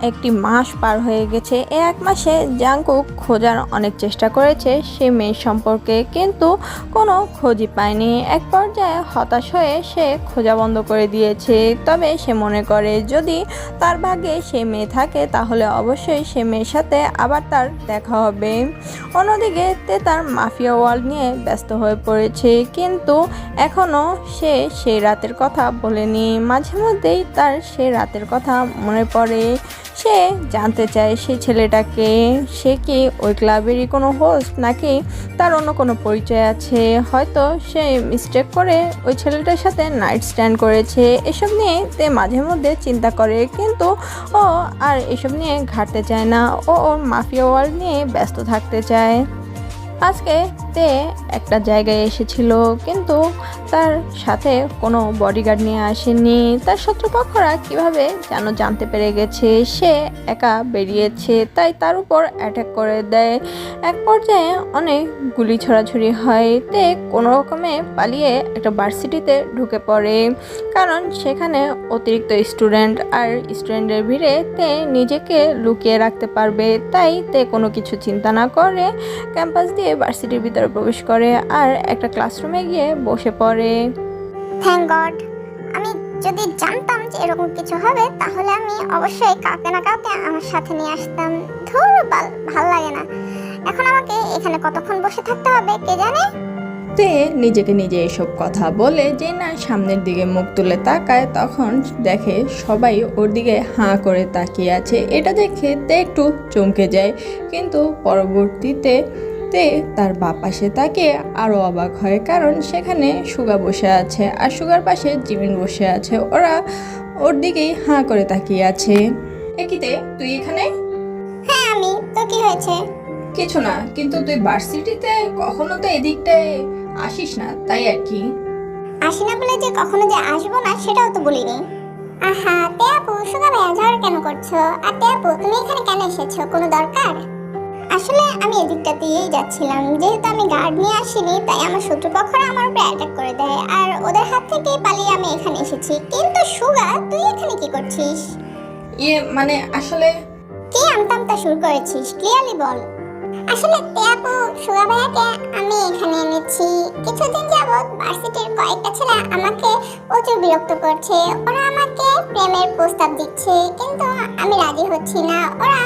1 মাস পার হয়ে গেছে। এই 1 মাসে জাংকুক খোঁজার অনেক চেষ্টা করেছে সে মেয়ের সম্পর্কে, কিন্তু কোনো খোঁজই পায়নি। এক পর্যায়ে হতাশ হয়ে সে খোঁজা বন্ধ করে দিয়েছে। তবে সে মনে করে যদি তার ভাগ্যে সে মেয়ে থাকে তাহলে অবশ্যই সে মেয়ের সাথে আবার তার দেখা হবে। অন্যদিকে তে তার মাফিয়া ওয়ার্ল্ড নিয়ে ব্যস্ত হয়ে পড়েছে, কিন্তু এখনও সে সেই রাতের কথা বলেনি। মাঝে মধ্যেই তার সে রাতের কথা মনে পড়ে। সে জানতে চায় সেই ছেলেটাকে, সে কি ওই ক্লাবেরই কোনো হোস্ট নাকি তার অন্য কোনো পরিচয় আছে। হয়তো সে মিস্টেক করে ওই ছেলেটার সাথে নাইট স্ট্যান্ড করেছে। এসব নিয়ে তে মাঝে মধ্যে চিন্তা করে, কিন্তু ও আর এসব নিয়ে ঘাটতে চায় না। ও ওর মাফিয়া ওয়ার্ল্ড নিয়ে ব্যস্ত থাকতে চায়। আজকে তে একটা জায়গায় এসেছিল, কিন্তু তার সাথে কোনো বডিগার্ড নিয়ে আসেনি। তার শত্রুপক্ষরা কিভাবে যেন জানতে পেরে গেছে সে একা বেরিয়েছে, তাই তার উপর অ্যাটাক করে দেয়। এক পর্যায়ে অনেক গুলি ছোড়াছুড়ি হয়। তে কোনো রকমে পালিয়ে একটা ভার্সিটিতে ঢুকে পড়ে, কারণ সেখানে অতিরিক্ত স্টুডেন্ট আর স্টুডেন্টের ভিড়ে তে নিজেকে লুকিয়ে রাখতে পারবে। তাই তে কোনো কিছু চিন্তা না করে ক্যাম্পাস দিয়ে ভার্সিটির ভিতরে প্রবেশ করে আর একটা ক্লাসরুমে গিয়ে বসে পড়ে। Thank god. আমি যদি জানতাম যে এরকম কিছু হবে তাহলে আমি অবশ্যই কাউকে না কাউকে আমার সাথে নিয়ে আসতাম। ধুর, ভাল লাগে না। এখন আমাকে এখানে কতক্ষণ বসে থাকতে হবে কে জানে। তে নিজেকে নিজে এসব কথা বলে যে না সামনের দিকে মুখ তুলে তাকায়, তখন দেখে সবাই ওর দিকে হাঁ করে তাকিয়ে আছে। এটা দেখে তে একটু চমকে যায়, কিন্তু পরবর্তীতে তে তার বাপ পাশে তাকিয়ে আরও অবাক হয়, কারণ সেখানে সুগা বসে আছে আর সুগার পাশে জিমিন বসে আছে। ওরা ওর দিকেই হাঁ করে তাকিয়ে আছে। একিতে তুই এখানে? হ্যাঁ আমি তো, কি হয়েছে? কিছু না, কিন্তু তুই ভার্সিটিতে কখনো তো এদিকটায় আসিস না, তাই আর কি। আসি না বলে যে কখনো যে আসবো না সেটাও তো বলিনি। আহা তে আপু, সুগা ভাইয়া ঝড় কেন করছো? আর তে আপু, তুমি এখানে কেন এসেছো? কোনো দরকার? আসলে আমি এদিকটা দিয়েই যাচ্ছিলাম, যেহেতু আমি গার্ড নিয়ে আসিনি তাই আমার শত্রুপক্ষরা আমার উপরে অ্যাটাক করে দেয় আর ওদের হাত থেকে পালিয়ে আমি এখানে এসেছি। কিন্তু সুগা, তুই এখানে কি করছিস? মানে আসলে কি আমতামতা শুরু করেছিস? ক্লিয়ারলি বল। আসলে তে আপু, সুগা ভাইয়াকে আমি এখানে এনেছি। কিছুদিন যাবৎ ভার্সিটির কয়েকটা ছেলে আমাকে প্রচুর বিরক্ত করছে। ওরা আমাকে প্রেমের প্রস্তাব দিচ্ছে, কিন্তু আমি রাজি হচ্ছি না। ওরা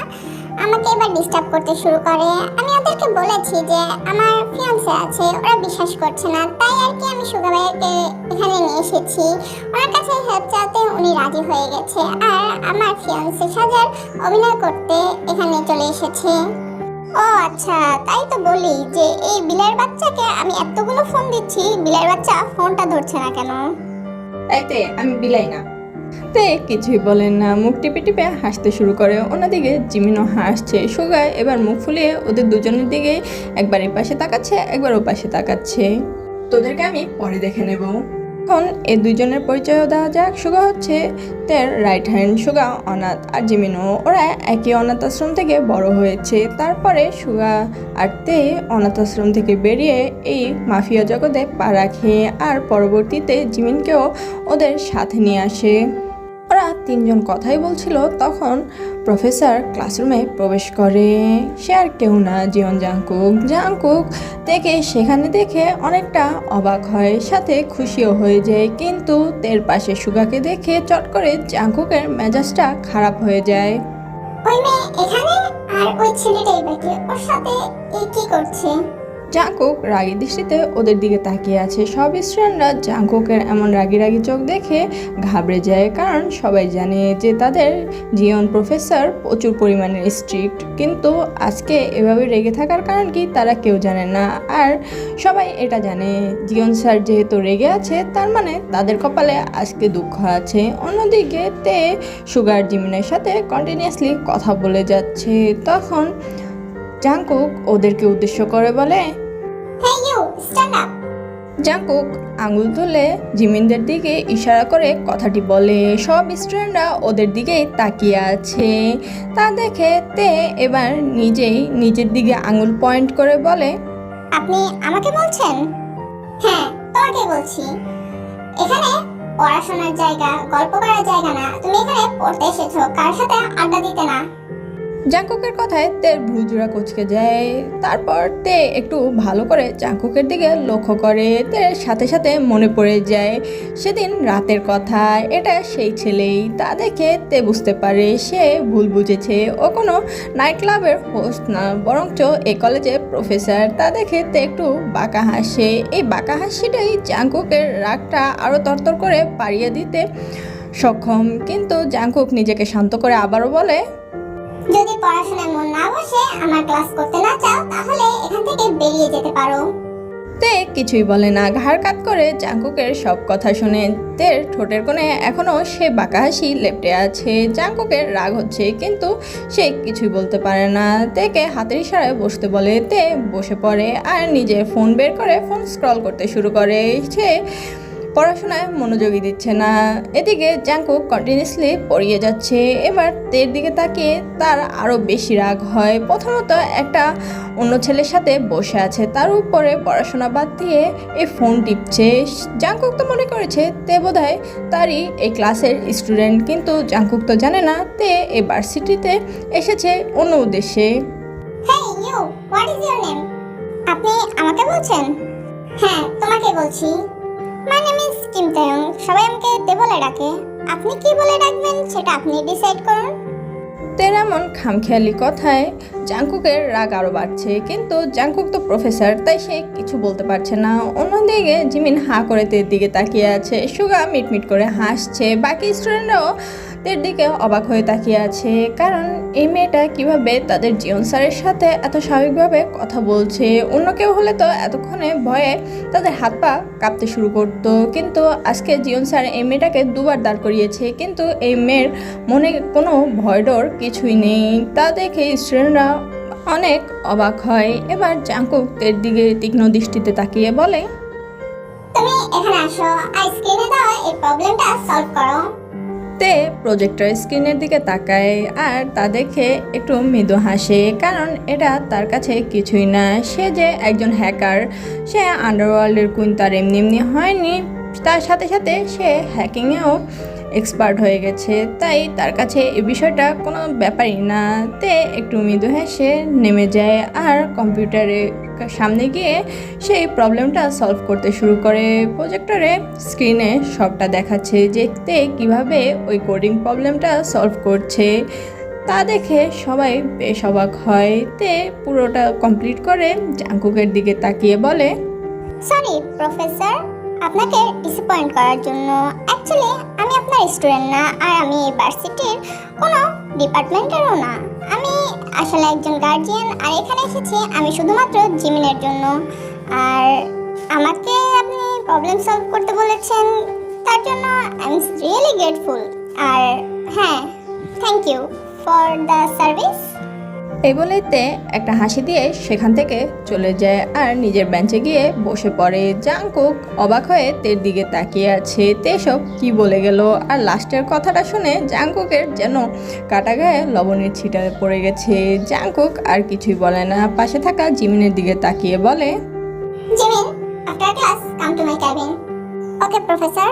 আমাকে এবার ডিস্টার্ব করতে শুরু করে। আমি ওদেরকে বলেছি যে আমার ফিয়ান্সে আছে, ওরা বিশ্বাস করছে না। তাই আর কি আমি সুগা ভাইয়াকে এখানে নিয়ে এসেছি। ওনার কাছে হেল্প চাইতে উনি রাজি হয়ে গেছে আর আমার ফিয়ান্সে সাজার অভিনয় করতে এখানে চলে এসেছে। ও আচ্ছা, তাই তো বলি যে এই বিলের বাচ্চাকে আমি এতগুলো ফোন দিচ্ছি, বিলের বাচ্চা ফোনটা ধরছে না কেন? এতে আমি বিলাই না। তে কিছুই বলেন না, মুখ টিপে টিপে হাসতে শুরু করে। অন্যদিকে জিমিনও হাসছে। সুগা এবার মুখ ফুলিয়ে ওদের দুজনের দিকে একবার এ পাশে তাকাচ্ছে, একবার ও পাশে তাকাচ্ছে। তোদেরকে আমি পরে দেখে নেব। এখন এই দুইজনের পরিচয় দেওয়া যাক। সুগা হচ্ছে তের রাইট হ্যান্ড। সুগা অনাথ আর জিমিনও, ওরা একই অনাথ আশ্রম থেকে বড় হয়েছে। তারপরে সুগা আর তে অনাথ আশ্রম থেকে বেরিয়ে এই মাফিয়া জগতে পা রাখে আর পরবর্তীতে জিমিনকেও ওদের সাথে নিয়ে আসে। ওরা তিনজন কথাই বলছিল, তখন প্রফেসর ক্লাসরুমে প্রবেশ করে। সে আর কেউ না, জিয়ন জাংকুক। জাংকুক তেকে সেখানে দেখে অনেকটা অবাক হয়, সাথে খুশিও হয়ে যায়। কিন্তু তের পাশে সুগাকে দেখে চট করে জাংকুকের মেজাজটা খারাপ হয়ে যায়। ওই মেয়ে এখানে, আর ওই ছেলেটাই বাকি, ওর সাথে কি করছে? জাংকুক রাগী দৃষ্টিতে ওদের দিকে তাকিয়ে আছে। সব স্টুডেন্টরা জাংকুকের এমন রাগী রাগী চোখ দেখে ঘাবড়ে যায়, কারণ সবাই জানে যে তাদের জিয়ন প্রফেসর প্রচুর পরিমাণে স্ট্রিক্ট। কিন্তু আজকে এভাবে রেগে থাকার কারণ কি তারা কেউ জানে না, আর সবাই এটা জানে জিয়ন স্যার যেহেতু রেগে আছে তার মানে তাদের কপালে আজকে দুঃখ আছে। অন্যদিকে তে সুগার জিমিনের সাথে কন্টিনিউয়াসলি কথা বলে যাচ্ছে। তখন জাংকুক ওদেরকে উদ্দেশ্য করে বলে, hey you, stand up. Jungkook আঙুল তুলে জিমিনদের দিকে ইশারা করে কথাটি বলে। সব স্টুডেন্টরা ওদের দিকেই তাকিয়ে আছে। তা দেখে তে এবার নিজেই নিজের দিকে আঙুল পয়েন্ট করে বলে, আপনি আমাকে বলছেন? হ্যাঁ, তোমাকে বলছি। এখানে পড়াশোনার জায়গা, গল্প করার জায়গা না। তুমি এখানে পড়তে এসেছো, কার সাথে আড্ডা দিতে না। জাংকুকের কথায় তের ভ্রুজোড়া কুঁচকে যায়। তারপর তে একটু ভালো করে জাংকুকের দিকে লক্ষ্য করে। তের সাথে সাথে মনে পড়ে যায় সেদিন রাতের কথা। এটা সেই ছেলেই। তা দেখে তে বুঝতে পারে সে ভুল বুঝেছে। ও কোনো নাইট ক্লাবের হোস্ট না, বরঞ্চ এই কলেজের প্রফেসর। তা দেখে তে একটু বাঁকা হাসে। এই বাঁকা হাসিটাই জাংকুকের রাগটা আরও তরতর করে বাড়িয়ে দিতে সক্ষম। কিন্তু জাংকুক নিজেকে শান্ত করে আবারও বলে, যদি পড়াশোনায় মন না বসে, আমার ক্লাস করতে না চাও, তাহলে এখান থেকে বেরিয়ে যেতে পারো। তে কিছুই বলে না, ঘাড় কাত করে জাংকুকের সব কথা শুনে। তের ঠোঁটের কোণে এখনও সে বাঁকা হাসি লেপ্টে আছে। জাংকুকের রাগ হচ্ছে কিন্তু সে কিছুই বলতে পারে না। তেকে হাতের ইশারায় বসতে বলে। তে বসে পড়ে আর নিজের ফোন বের করে ফোন স্ক্রল করতে শুরু করে। সে পড়াশোনায় মনোযোগী দিচ্ছে না। এদিকে জাংকুক কন্টিনিউয়াসলি পড়িয়ে যাচ্ছে। এবার তের দিকে তাকিয়ে তার আরও বেশি রাগ হয়। প্রথমত একটা অন্য ছেলের সাথে বসে আছে, তার উপরে পড়াশোনা বাদ দিয়ে এই ফোন টিপছে। জাংকুক তো মনে করেছে তে বোধহয় তারই এই ক্লাসের স্টুডেন্ট, কিন্তু জাংকুক তো জানে না তে এই ভার্সিটিতে এসেছে অন্য উদ্দেশ্যে। Hey you, what is your name? আপনি আমাকে বলছেন? হ্যাঁ, তোমাকে বলছি। My name is Kim Taehyung. সবাই আমাকে তে বলে ডাকে। আপনি কি বলে ডাকবেন সেটা আপনি ডিসাইড করুন। তের এমন খামখেয়ালি কথায় জাংকুকের রাগ আরও বাড়ছে, কিন্তু জাংকুক তো প্রফেসর, তাই সে কিছু বলতে পারছে না। অন্যদিকে জিমিন হাঁ করে তের দিকে তাকিয়ে আছে। সুগা মিটমিট করে হাসছে। বাকি স্টুডেন্টরাও তের দিকে অবাক হয়ে তাকিয়ে আছে, কারণ এই মেয়েটা কিভাবে তাদের জিয়ন স্যারের সাথে এত স্বাভাবিকভাবে কথা বলছে। অন্য কেউ হলে তো এতক্ষণে ভয়ে তাদের হাত পা কাঁপতে শুরু করতো, কিন্তু আজকে জিয়ন স্যার এই মেয়েটাকে দুবার দাঁড় করিয়েছে, কিন্তু এই মেয়ের মনে কোনো ভয় ডর কিছুই নেই। তা দেখে স্টুডেন্টরা অনেক অবাক হয়। এবার জাংকুক তের দিকে তীক্ষ্ণ দৃষ্টিতে তাকিয়ে বলে, তুমি এখানে আসো আর স্ক্রিনে দাও এই প্রবলেমটা সলভ করো। তে প্রজেক্টর স্ক্রিনের দিকে তাকায় আর তা দেখে একটু মৃদু হাসে, কারণ এটা তার কাছে কিছুই না। সে যে একজন হ্যাকার, সে আন্ডারওয়ার্ল্ডের কুইন, তার এমনি এমনি হয়নি, তার সাথে সাথে সে হ্যাকিংয়েও এক্সপার্ট হয়ে গেছে, তাই তার কাছে এই বিষয়টা কোনো ব্যাপারই না। তে একটু মৃদু হেসে নেমে যায় আর কম্পিউটারের সামনে গিয়ে সেই প্রবলেমটা সলভ করতে শুরু করে। প্রজেক্টরে স্ক্রিনে সবটা দেখাচ্ছে যে তে কীভাবে ওই কোডিং প্রবলেমটা সলভ করছে। তা দেখে সবাই বেশ অবাক হয়। তে পুরোটা কমপ্লিট করে জাংকুকের দিকে তাকিয়ে বলে, সরি প্রফেসর, আপনাকে ডিসঅ্যাপয়েন্ট করার জন্য। অ্যাকচুয়ালি আমি আপনার স্টুডেন্ট না, আর আমি এই ভার্সিটির কোনো ডিপার্টমেন্টেরও না। আমি আসলে একজন গার্জিয়ান, আর এখানে এসেছি আমি শুধুমাত্র জিমিনের জন্য। আর আমাকে আপনি প্রবলেম সলভ করতে বলেছেন, তার জন্য আই এম রিয়েলি গ্রেটফুল। আর হ্যাঁ, thank you for the service. এই বলেই তে একটা হাসি দিয়ে সেখান থেকে চলে যায় আর নিজের বেঞ্চে গিয়ে বসে পড়ে। জাংকুক অবাক হয়ে তের দিকে তাকিয়ে আছে। তে সব কি বলে গেল, আর লাস্টের কথাটা শুনে জাংকুকের যেন কাটা গায়ে লবণের ছিটা পড়ে গেছে। জাংকুক আর কিছুই বলে না, পাশে থাকা জিমিনের দিকে তাকিয়ে বলে, Jimin, after class come to my cabin. Okay professor.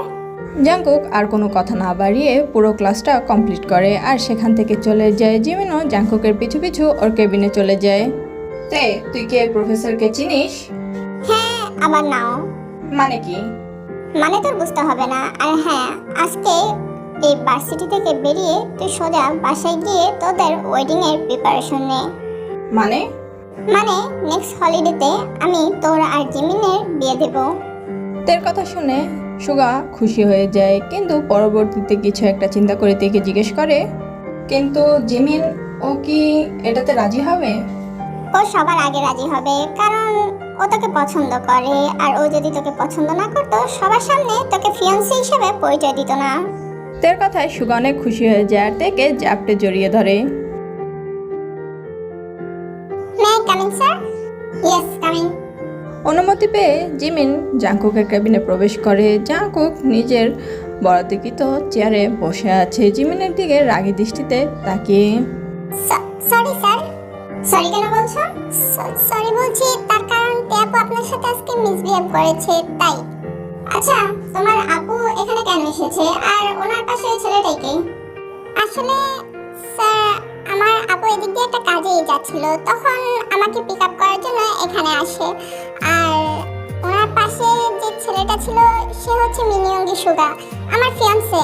Jungkook আর কোনো কথা না বাড়িয়ে পুরো ক্লাসটা কমপ্লিট করে আর সেখান থেকে চলে যায়। জিমিনও জাংকুকের পিছু পিছু ওর কেবিনে চলে যায়। তে তুই কি এই প্রফেসরকে চিনিস? হ্যাঁ, আবার নাও। মানে কি? মানে তোর বুঝতে হবে না। আর হ্যাঁ, আজকে এই ভার্সিটি থেকে বেরিয়ে তুই সোজা বাসায় গিয়ে তোদের ওয়েডিং এর প্রিপারেশন নে। মানে নেক্সট হলিডেতে আমি তোর আর জিমিনের বিয়ে দেব। তের কথা শুনে সুগা খুশি হয়ে যায়, কিন্তু পরবর্তীতে কিছু একটা চিন্তা করে তেকে জিজ্ঞেস করে, কিন্তু জিমিন ও কি এটাতে রাজি হবে? ও সবার আগে রাজি হবে, কারণ ও তোকে পছন্দ করে। আর ও যদি তোকে পছন্দ না করতো, সবার সামনে তোকে ফিয়ান্সি হিসেবে পরিচয় দিত না। তের কথায় সুগা অনেক খুশি হয়ে যায় আর তেকে জাপটে জড়িয়ে ধরে। May I coming sir? Yes, coming. অনুমতি পেয়ে জিমিন জাংকুকের কেবিনে প্রবেশ করে। জাংকুক নিজের বরাদ্দকৃত চেয়ারে বসে আছে, জিমিনের দিকে রাগী দৃষ্টিতে তাকিয়ে। Sorry sir. সরি কেন বলছো? সরি বলছি তার কারণ তে আপু আপনার সাথে আজকে মিসবিহেভ করেছে, তাই। আচ্ছা, তোমার আপু এখানে কেন এসেছে, আর ওনার পাশে ছেলেটাই কে? আসলে স্যার, আমার আপু এদিক দিয়ে একটা কাজে যাচ্ছিল, তখন আমাকে পিক আপ করার জন্য এখানে আসে। আর ওনার পাশে যে ছেলেটা ছিল সে হচ্ছে মিনিয়ঙ্গি সুগা, আমার ফিয়ান্সে।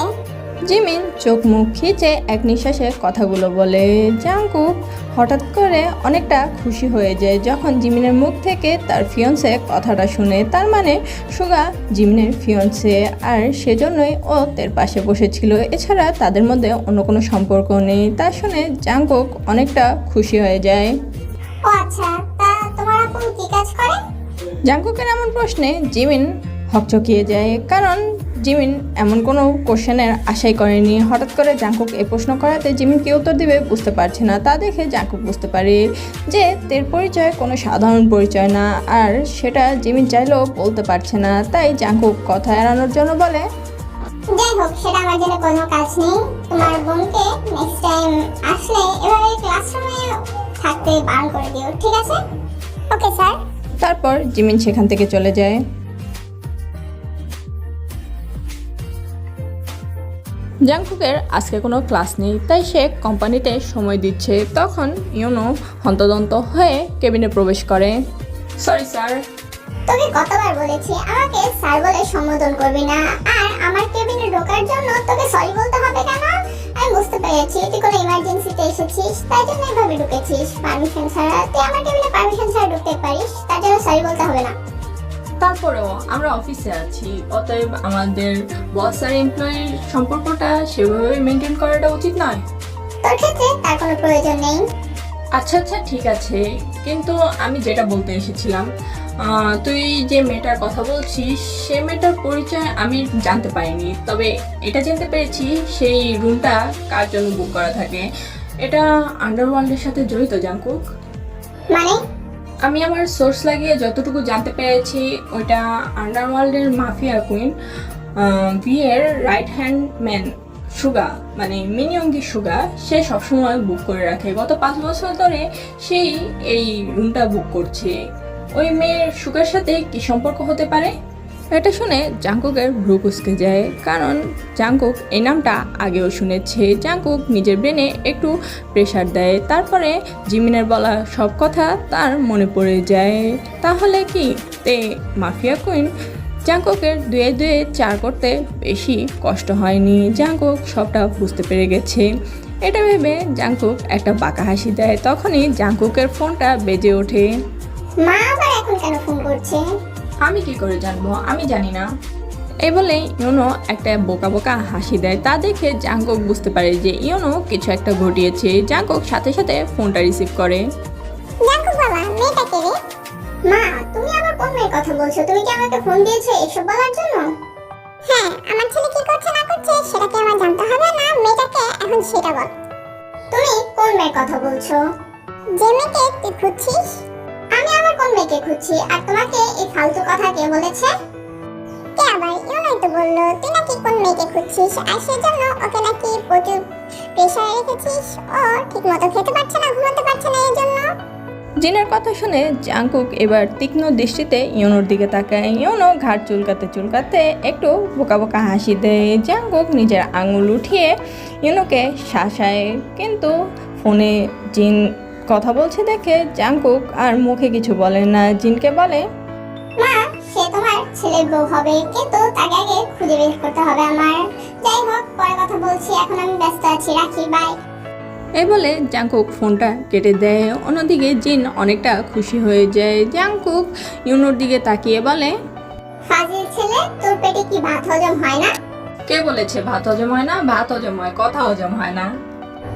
জিমিন চোখ মুখ খিচে এক নিঃশ্বাসে কথাগুলো বলে। জাংকুক হঠাৎ করে অনেকটা খুশি হয়ে যায় যখন জিমিনের মুখ থেকে তার ফিয়ন্সে কথাটা শুনে। তার মানে সুগা জিমিনের ফিয়ন্সে, আর সেজন্যই ও তের পাশে বসেছিল। এছাড়া তাদের মধ্যে অন্য কোনো সম্পর্ক নেই। তা শুনে জাংকুক অনেকটা খুশি হয়ে যায়। ও আচ্ছা, তা তোমার আপু কি কাজ করে? জাংকুকের এমন প্রশ্নে জিমিন হকচকিয়ে যায়, কারণ জিমিন এমন কোনো কোশ্চেনের আশাই করেনি। হঠাৎ করে জাংকুক এই প্রশ্ন করাতে জিমিন কি উত্তর দিবে বুঝতে পারছে না। তা দেখে জাংকুক বুঝতে পারে যে তের পরিচয় কোনো সাধারণ পরিচয় না, আর সেটা জিমিন চাইলেও বলতে পারছে না। তাই জাংকুক কথা এড়ানোর জন্য বলে, যাই হোক, সেটা আমার জন্য কোনো কাজ নেই। তোমার বোনকে নেক্সট টাইম আসলে এভাবে ক্লাসরুমে থাকতে বারণ করে দিও, ঠিক আছে? Okay sir. তারপর জিমিন সেখান থেকে চলে যায়। জাংকুকের আজকে কোনো ক্লাস নেই, তাই সে কোম্পানিতে সময় দিচ্ছে। তখন ইউনো হন্তদন্ত হয়ে কেবিনে প্রবেশ করে। Sorry sir. তোকে কতবার বলেছি আমাকে স্যার বলে সম্বোধন করবি না, আর আমার কেবিনে ঢোকার জন্য তোকে সরি বলতে হবে কেন? আমি বুঝতে পেরেছি তুই কোনো ইমার্জেন্সিতে এসেছিস, তাই জন্য এভাবে ঢুকেছিস পারমিশন ছাড়া। তুই আমার কেবিনে পারমিশন ছাড়া ঢুকতে পারিস, তার জন্য সরি বলতে হবে না। তারপরেও আমরা অফিসে আছি, অতএব আমাদের বস আর এমপ্লয়ির সম্পর্কটা সেভাবে মেনটেন করাটা উচিত নয়। তোর ক্ষেত্রে তার কোনো প্রয়োজন নেই। আচ্ছা আচ্ছা ঠিক আছে, কিন্তু আমি যেটা বলতে এসেছিলাম, তুই যে মেয়েটার কথা বলছিস সে মেয়েটার পরিচয় আমি জানতে পারিনি, তবে এটা জানতে পেরেছি সেই রুমটা কার জন্য বুক করা থাকে। এটা আন্ডারওয়ার্ল্ডের সাথে জড়িত জাংকুক। মানে? আমি আমার সোর্স লাগিয়ে যতটুকু জানতে পেরেছি, ওইটা আন্ডারওয়ার্ল্ডের মাফিয়া কুইন বিয়ের রাইট হ্যান্ড ম্যান সুগা, মানে মিনিয়ঙ্গি সুগা, সে সবসময় বুক করে রাখে। গত 5 বছর ধরে সেই এই রুমটা বুক করছে। ওই মেয়ের সুগার সাথে কি সম্পর্ক হতে পারে? এটা শুনে জাংকুকের ভ্রু কুঁচকে যায়, কারণ জাংকুক এই নামটা আগেও শুনেছে। জাংকুক নিজের ব্রেনে একটু প্রেশার দেয়, তারপরে জিমিনের বলা সব কথা তার মনে পড়ে যায়। তাহলে কি তে মাফিয়া কুইন? জাংকুকের 2 4 করতে বেশি কষ্ট হয়নি। জাংকুক সবটা বুঝতে পেরে গেছে। এটা ভেবে জাংকুক একটা বাঁকা হাসি দেয়। তখনই জাংকুকের ফোনটা বেজে ওঠে। মা আবার এখন কেন ফোন করছে? আমি কি করে জানবো, আমি জানি না। এই বলে ইউনো একটা বোকা বোকা হাসি দেয়। তা দেখে জাংকুক বুঝতে পারে যে ইউনো কিছু একটা ঘটিয়েছে। জাংকুক সাথে সাথে ফোনটা রিসিভ করে। জাংকুক বাবা, মেয়েটা কে রে? মা, তুমি আবার কোন মেয়ের কথা বলছো? তুমি কি আমাকে ফোন দিয়েছো এসব বলার জন্য? হ্যাঁ, আমার ছেলে কি করছে না করছে সেটা কি আমার জানতে হবে না? মেয়েটাকে এখন সেটা বল। তুমি কোন মেয়ের কথা বলছো? যে মেয়েকে তুই খুঁজছিস? আমি আবার কোন মেয়েকে খুঁজছি? আর তোমাকে এই ফালতু কথা কে বলেছে? কে আবার? ইউনাই তো বললো তুই নাকি কোন মেয়েকে খুঁজছিস, আর সেজন্য ওকে নাকি প্রচুর প্রেশারে রেখেছিস। ও ঠিক মতো খেতে পারছে না, ঘুমাতে পারছে না, এই জন্য। জিনের কথা শুনে জাংকুক এবার তীক্ষ্ণ দৃষ্টিতে ইউনোর দিকে তাকায়। ইউনো ঘাড় চুলকাতে চুলকাতে একটু বোকা বোকা হাসি দেয়। জাংকুক নিজের আঙুল উঠিয়ে ইউনোকে শাসায়, কিন্তু ফোনে জিন কথা বলছে দেখে জাংকুক আর মুখে কিছু বলে না। জিনকে বলে, মা, সে তোমার ছেলের বউ হবে, কিন্তু তাকে আগে খুঁজে বের করতে হবে আমার। যাই হোক, পরে কথা বলছি, এখন আমি ব্যস্ত আছি, রাখি, বাই। এই বলে জাংকুক ফোনটা কেটে দেয়। অন্যদিকে জিন অনেকটা খুশি হয়ে যায়। জাংকুক ইউনোর দিকে তাকিয়ে বলে, ফাজিল ছেলে, তোর পেটে কি ভাত হজম হয় না? কে বলেছে ভাত হজম হয় না? ভাত হজম হয়, কথা হজম হয় না।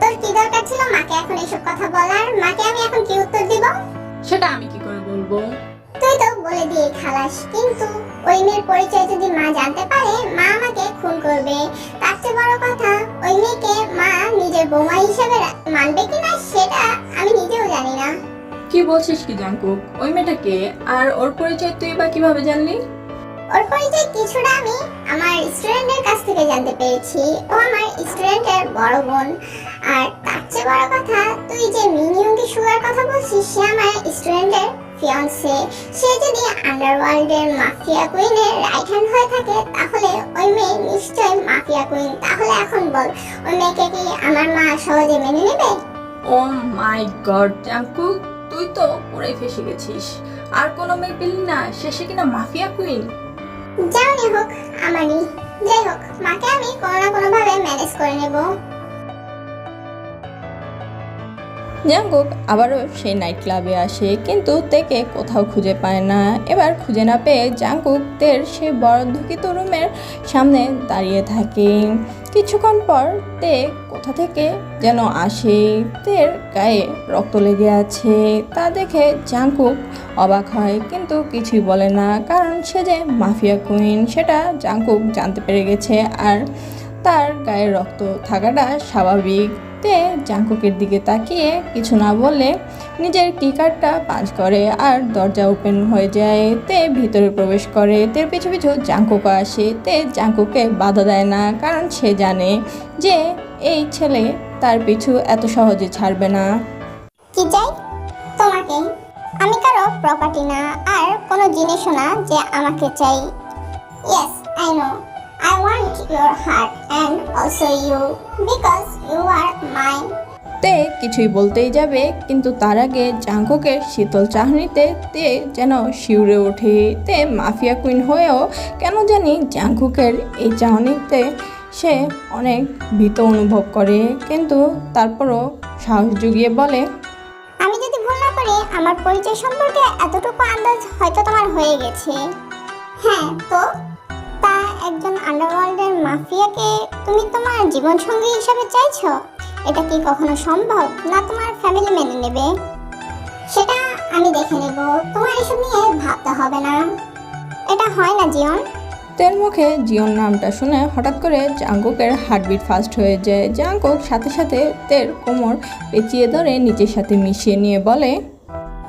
তোর কি দরকার ছিল মাকে এখন এসব কথা বলার? মাকে আমি এখন কি উত্তর দিব? সেটা আমি কি করে বলবো? তুই তো বলে দিয়ে খালাস, কিন্তু ওই মেয়ের পরিচয় যদি মা জানতে পারে, মা আমাকে খুন করবে। তার চেয়ে বড় কথা, ওই মেয়েকে মা নিজের বৌমা হিসেবে মানবে কিনা সেটা আমি নিজেও জানি না। কি বলছিস কি জাংকুক? ওই মেয়েটা কে, আর ওর পরিচয় তুই বা কিভাবে জানলি? ওর পরিচয় কিছুটা আমি আমার স্টুডেন্টের কাছ থেকে জানতে পেরেছি। ও আমার স্টুডেন্টের বড় বোন। আর তার চেয়ে বড় কথা, তুই যে মিনিয়ঙ্গি সুগার কথা বলছিস, সে আমার স্টুডেন্টের ফিয়ান্সে। সে যদি আন্ডারওয়ার্ল্ডের মাফিয়া কুইনের রাইট হ্যান্ড হয়ে থাকে, তাহলে ওই মেয়ে নিশ্চয়ই মাফিয়া কুইন। তাহলে এখন বল, ওই মেয়েকে কি আমার মা সহজে মেনে নেবে? ও মাই গড জাংকুক, তুই তো পুরাই ফেসে গেছিস। আর কোনো মেয়ে পেলি না, শেষে কিনা মাফিয়া কুইন। যেমনই হোক আমারই। যাই হোক, মাকে আমি কোনো না কোনো ভাবে ম্যানেজ করে নেব। জাঙ্কুক আবারও সেই নাইট ক্লাবে আসে, কিন্তু তেকে কোথাও খুঁজে পায় না। এবার খুঁজে না পেয়ে জাঙ্কুক তের সেই বরাদ্দকৃত রুমের সামনে দাঁড়িয়ে থাকে। কিছুক্ষণ পর তে কোথা থেকে যেন আসে, তের গায়ে রক্ত লেগে আছে। তা দেখে জাঙ্কুক অবাক হয়, কিন্তু কিছুই বলে না, কারণ সে যে মাফিয়া কুইন সেটা জাঙ্কুক জানতে পেরে গেছে, আর তার গায়ে রক্ত থাকাটা স্বাভাবিক। তে জাঙ্কুকের দিকে তাকিয়ে কিছু না বলে নিজের কি কার্ডটা পাঞ্চ করে আর দরজা ওপেন হয়ে যায়। তে ভিতরে প্রবেশ করে, তের পিছু পিছু জাঙ্কুকও আসে। তে জাঙ্কুককে বাধা দেয় না, কারণ সে জানে যে এই ছেলে তার পিছু এত সহজে ছাড়বে না। কি চাই তোমাকে? আমি কারো প্রপার্টি না, আর কোনো জিনিসও না যে আমাকে চাই। Yes, I know, I want your heart and also you because you are mine. তে কিছুই বলতেই যাবে, কিন্তু তার আগে জাঙ্কুকের শীতল চাহনিতে তে যেন শিউরে ওঠে। তে মাফিয়া কুইন হয়েও কেন জানি জাঙ্কুকের এই চাহনিতে সে অনেক ভীত অনুভব করে, কিন্তু তারপরও সাহস জুগিয়ে বলে, আমি যদি ভুল না করি আমার পরিচয় সম্পর্কে এতটুকু আন্দাজ হয়তো তোমার হয়ে গেছে। হ্যাঁ তো, তা একজন আন্ডারওয়ার্ল্ডের মাফিয়াকে তুমি তোমার জীবনসঙ্গী হিসাবে চাইছো? এটা কি কখনো সম্ভব? না তোমার ফ্যামিলি মেনে নেবে? সেটা আমি দেখে নেব, তোমার এসব নিয়ে ভাবতে হবে না। এটা হয় না জিয়ন। তের মুখে জিয়ন নামটা শুনে হঠাৎ করে জাঙ্কুকের হার্টবিট ফাস্ট হয়ে যায়। জাঙ্কুক সাথে সাথে তের কোমর পেঁচিয়ে ধরে নিজের সাথে মিশিয়ে নিয়ে বলে,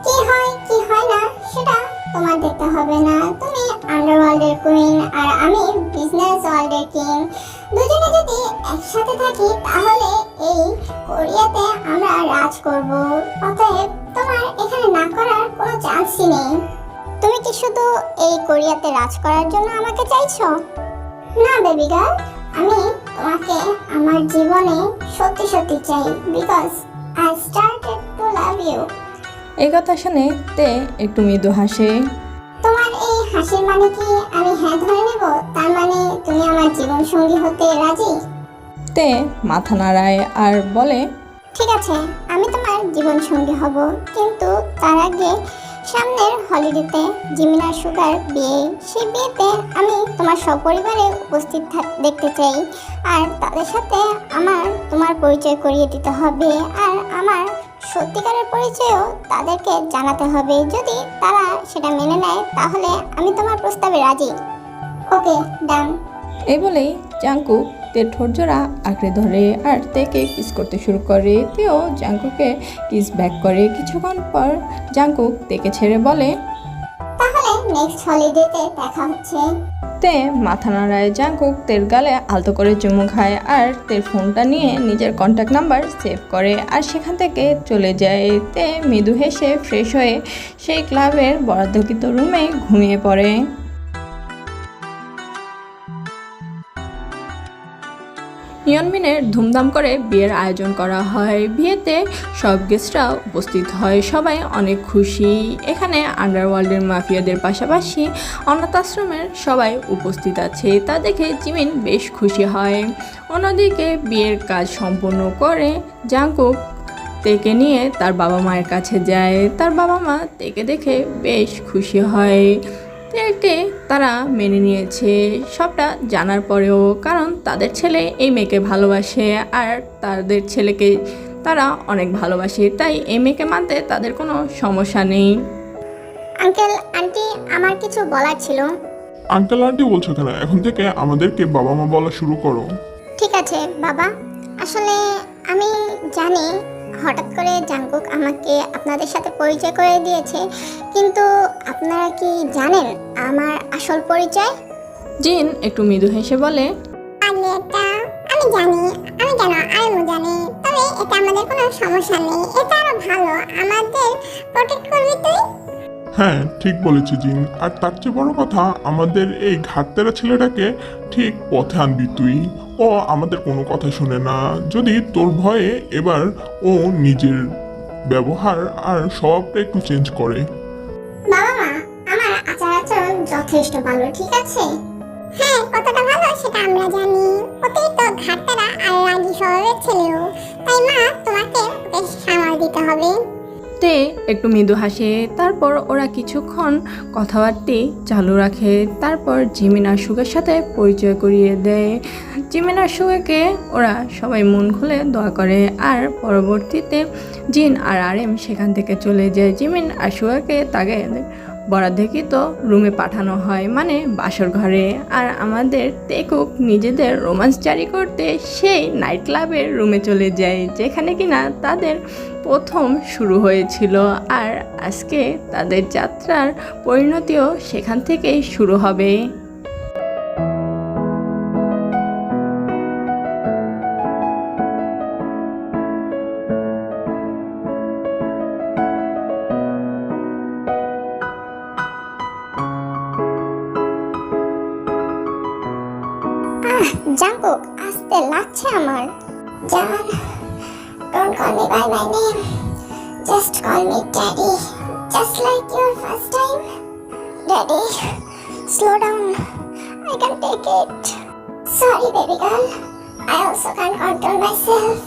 কি হয় কি হয় না সেটা তোমার দেখতে হবে না। তুমি আন্ডারওয়ার্ল্ডের কুইন আর আমি বিজনেস ওয়ার্ল্ডের কিং। দুজনে যদি একসাথে থাকি তাহলে এই কোরিয়াতে আমরা রাজ করব। অতএব তোমার এখানে না করার কোনো চান্সই নেই। তুমি কি শুধু এই কোরিয়াতে রাজ করার জন্য আমাকে চাইছো? না বেবি গার্ল, আমি তোমাকে আমার জীবনে সত্যি সত্যি চাই, because I started to love you. এই কথা শুনে তে একটু মৃদু হাসে। তোমার এই হাসির মানে কি আমি হ্যাঁ ধরে নেব? তার মানে তুমি আমার জীবন সঙ্গী হতে রাজি? তে মাথা নাড়ায় আর বলে, ঠিক আছে, আমি তোমার জীবন সঙ্গী হব, কিন্তু তার আগে সামনের হলিডেতে জিমিনার সুগার বিয়ে, সেই বিয়েতে আমি তোমার সপরিবারে উপস্থিত দেখতে চাই। আর তাদের সাথে আমার তোমার পরিচয় করিয়ে দিতে হবে, আর আমার সত্যিকারের পরিচয়ও তাদেরকে জানাতে হবে। যদি তারা সেটা মেনে নেয় তাহলে আমি তোমার প্রস্তাবে রাজি। ওকে, ডান। এই বলেই জাঙ্কুক তের ঠোঁটজোড়া আঁকড়ে ধরে আর তেকে কিস করতে শুরু করে। তেও জাঙ্কুকে কিস ব্যাক করে। কিছুক্ষণ পর জাঙ্কুক তেকে ছেড়ে বলে, তাহলে নেক্সট হলিডেতে দেখা হচ্ছে। তে মাথা নাড়ায়। জাঙ্কুক তের গালে আলতো করে চুমু খায় আর তের ফোনটা নিয়ে নিজের কন্ট্যাক্ট নাম্বার সেভ করে আর সেখান থেকে চলে যায়। তে মৃদু হেসে ফ্রেশ হয়ে সেই ক্লাবের বরাদ্দকৃত রুমে ঘুমিয়ে পড়ে। ইয়নমিনের ধুমধাম করে বিয়ের আয়োজন করা হয়। বিয়েতে সব গেস্টরা উপস্থিত হয়, সবাই অনেক খুশি। এখানে আন্ডারওয়ার্ল্ডের মাফিয়াদের পাশাপাশি অনাথ আশ্রমের সবাই উপস্থিত আছে, তা দেখে জিমিন বেশ খুশি হয়। অন্যদিকে বিয়ের কাজ সম্পূর্ণ করে জাঙ্কুক তেকে নিয়ে তার বাবা মায়ের কাছে যায়। তার বাবা মা তেকে দেখে বেশ খুশি হয়। তেকে তারা মেনে নিয়েছে সবটা জানার পরেও, কারণ তাদের ছেলে এই মেয়েকে ভালোবাসে আর তাদের ছেলেকে তারা অনেক ভালোবাসে, তাই এই মেয়েকে মানতে তাদের কোনো সমস্যা নেই। আঙ্কেল আন্টি, আমার কিছু বলার ছিল। আঙ্কেল আন্টি বলছো কেন? এখন থেকে আমাদেরকে বাবা মা বলা শুরু করো। ঠিক আছে বাবা, আসলে আমি জানি হঠাৎ করে জাঙ্কুক আমাকে আপনাদের সাথে পরিচয় করে দিয়েছে, কিন্তু আপনারা কি জানেন আমার আসল পরিচয়? জিন একটু মৃদু হেসে বলে, আগে এটা আমি জানি, আমি কেন আরও জানি, তবে এটা আমাদের কোনো সমস্যা নেই, এটা আরো ভালো, আমাদের প্রোটেক্ট করবি তুই। হ্যাঁ ঠিক বলেছি জিন, আর তার চেয়ে বড় কথা আমাদের এই ঘাটতেরা ছেলেটাকে ঠিক পথে আনবি তুই। ও আমাদের কোনো কথা শুনে না, যদি তোর ভয়ে এবার ও নিজের ব্যবহার আর স্বভাবটা একটু চেঞ্জ করে। বাবা মা, আমার আচার আচরণ যথেষ্ট ভালো, ঠিক আছে? হ্যাঁ, কতটা ভালো সেটা আমরা জানি। অতিরিক্ত ঘাটতারা আর রাগী স্বভাবের ছেলেও, তাই মা তোমাকে ওকে সামাল দিতে হবে। তে একটু মৃদু হাসে, তারপর ওরা কিছুক্ষণ কথাবার্তি চালু রাখে। তারপর জিমিন আর সুগার সাথে পরিচয় করিয়ে দেয়। জিমিন আর সুগাকে ওরা সবাই মন খুলে দোয়া করে। আর পরবর্তীতে জিন আর আরএম সেখান থেকে চলে যায়। জিমিন আর সুগাকে তাকে বরাদ্দকৃত রুমে পাঠানো হয়, মানে বাসর ঘরে। আর আমাদের তেকুক নিজেদের রোমান্স জারি করতে সেই নাইট ক্লাবের রুমে চলে যায়, যেখানে কিনা তাদের প্রথম শুরু হয়েছিল। আর আজকে তাদের যাত্রার পরিণতিও সেখান থেকেই শুরু হবে। জাঙ্কুক, আসতে লাগছে আমার। জান, don't call me by my name. Just call me Daddy. Just like your first time. Daddy, slow down. I can't take it. Sorry, baby girl. I also can't control myself.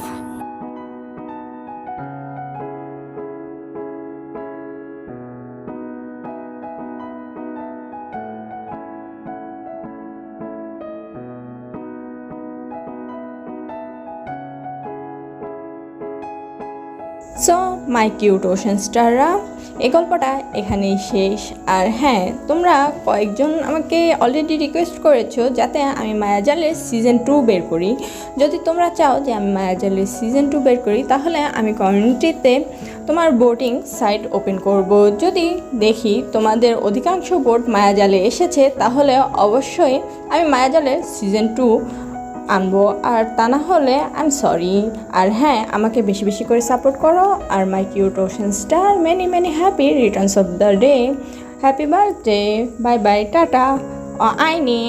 So my cute ocean স্টাররা, এই গল্পটা এখানেই শেষ। আর হ্যাঁ, তোমরা কয়েকজন আমাকে already request করেছো যাতে আমি মায়াজালের সিজন 2 বের করি। যদি তোমরা চাও যে আমি মায়াজালের সিজন 2 বের করি, তাহলে আমি কমিউনিটিতে তোমার ভোটিং সাইট ওপেন করব। যদি দেখি তোমাদের অধিকাংশ ভোট মায়াজালে এসেছে, তাহলে অবশ্যই আমি মায়াজালের সিজন 2 আনবো। আর তা না হলে আই এম সরি। আর হ্যাঁ, আমাকে বেশি বেশি করে সাপোর্ট করো। আর my cute ocean star, many many happy returns of the day. Happy birthday. Bye bye, tata. আইনি।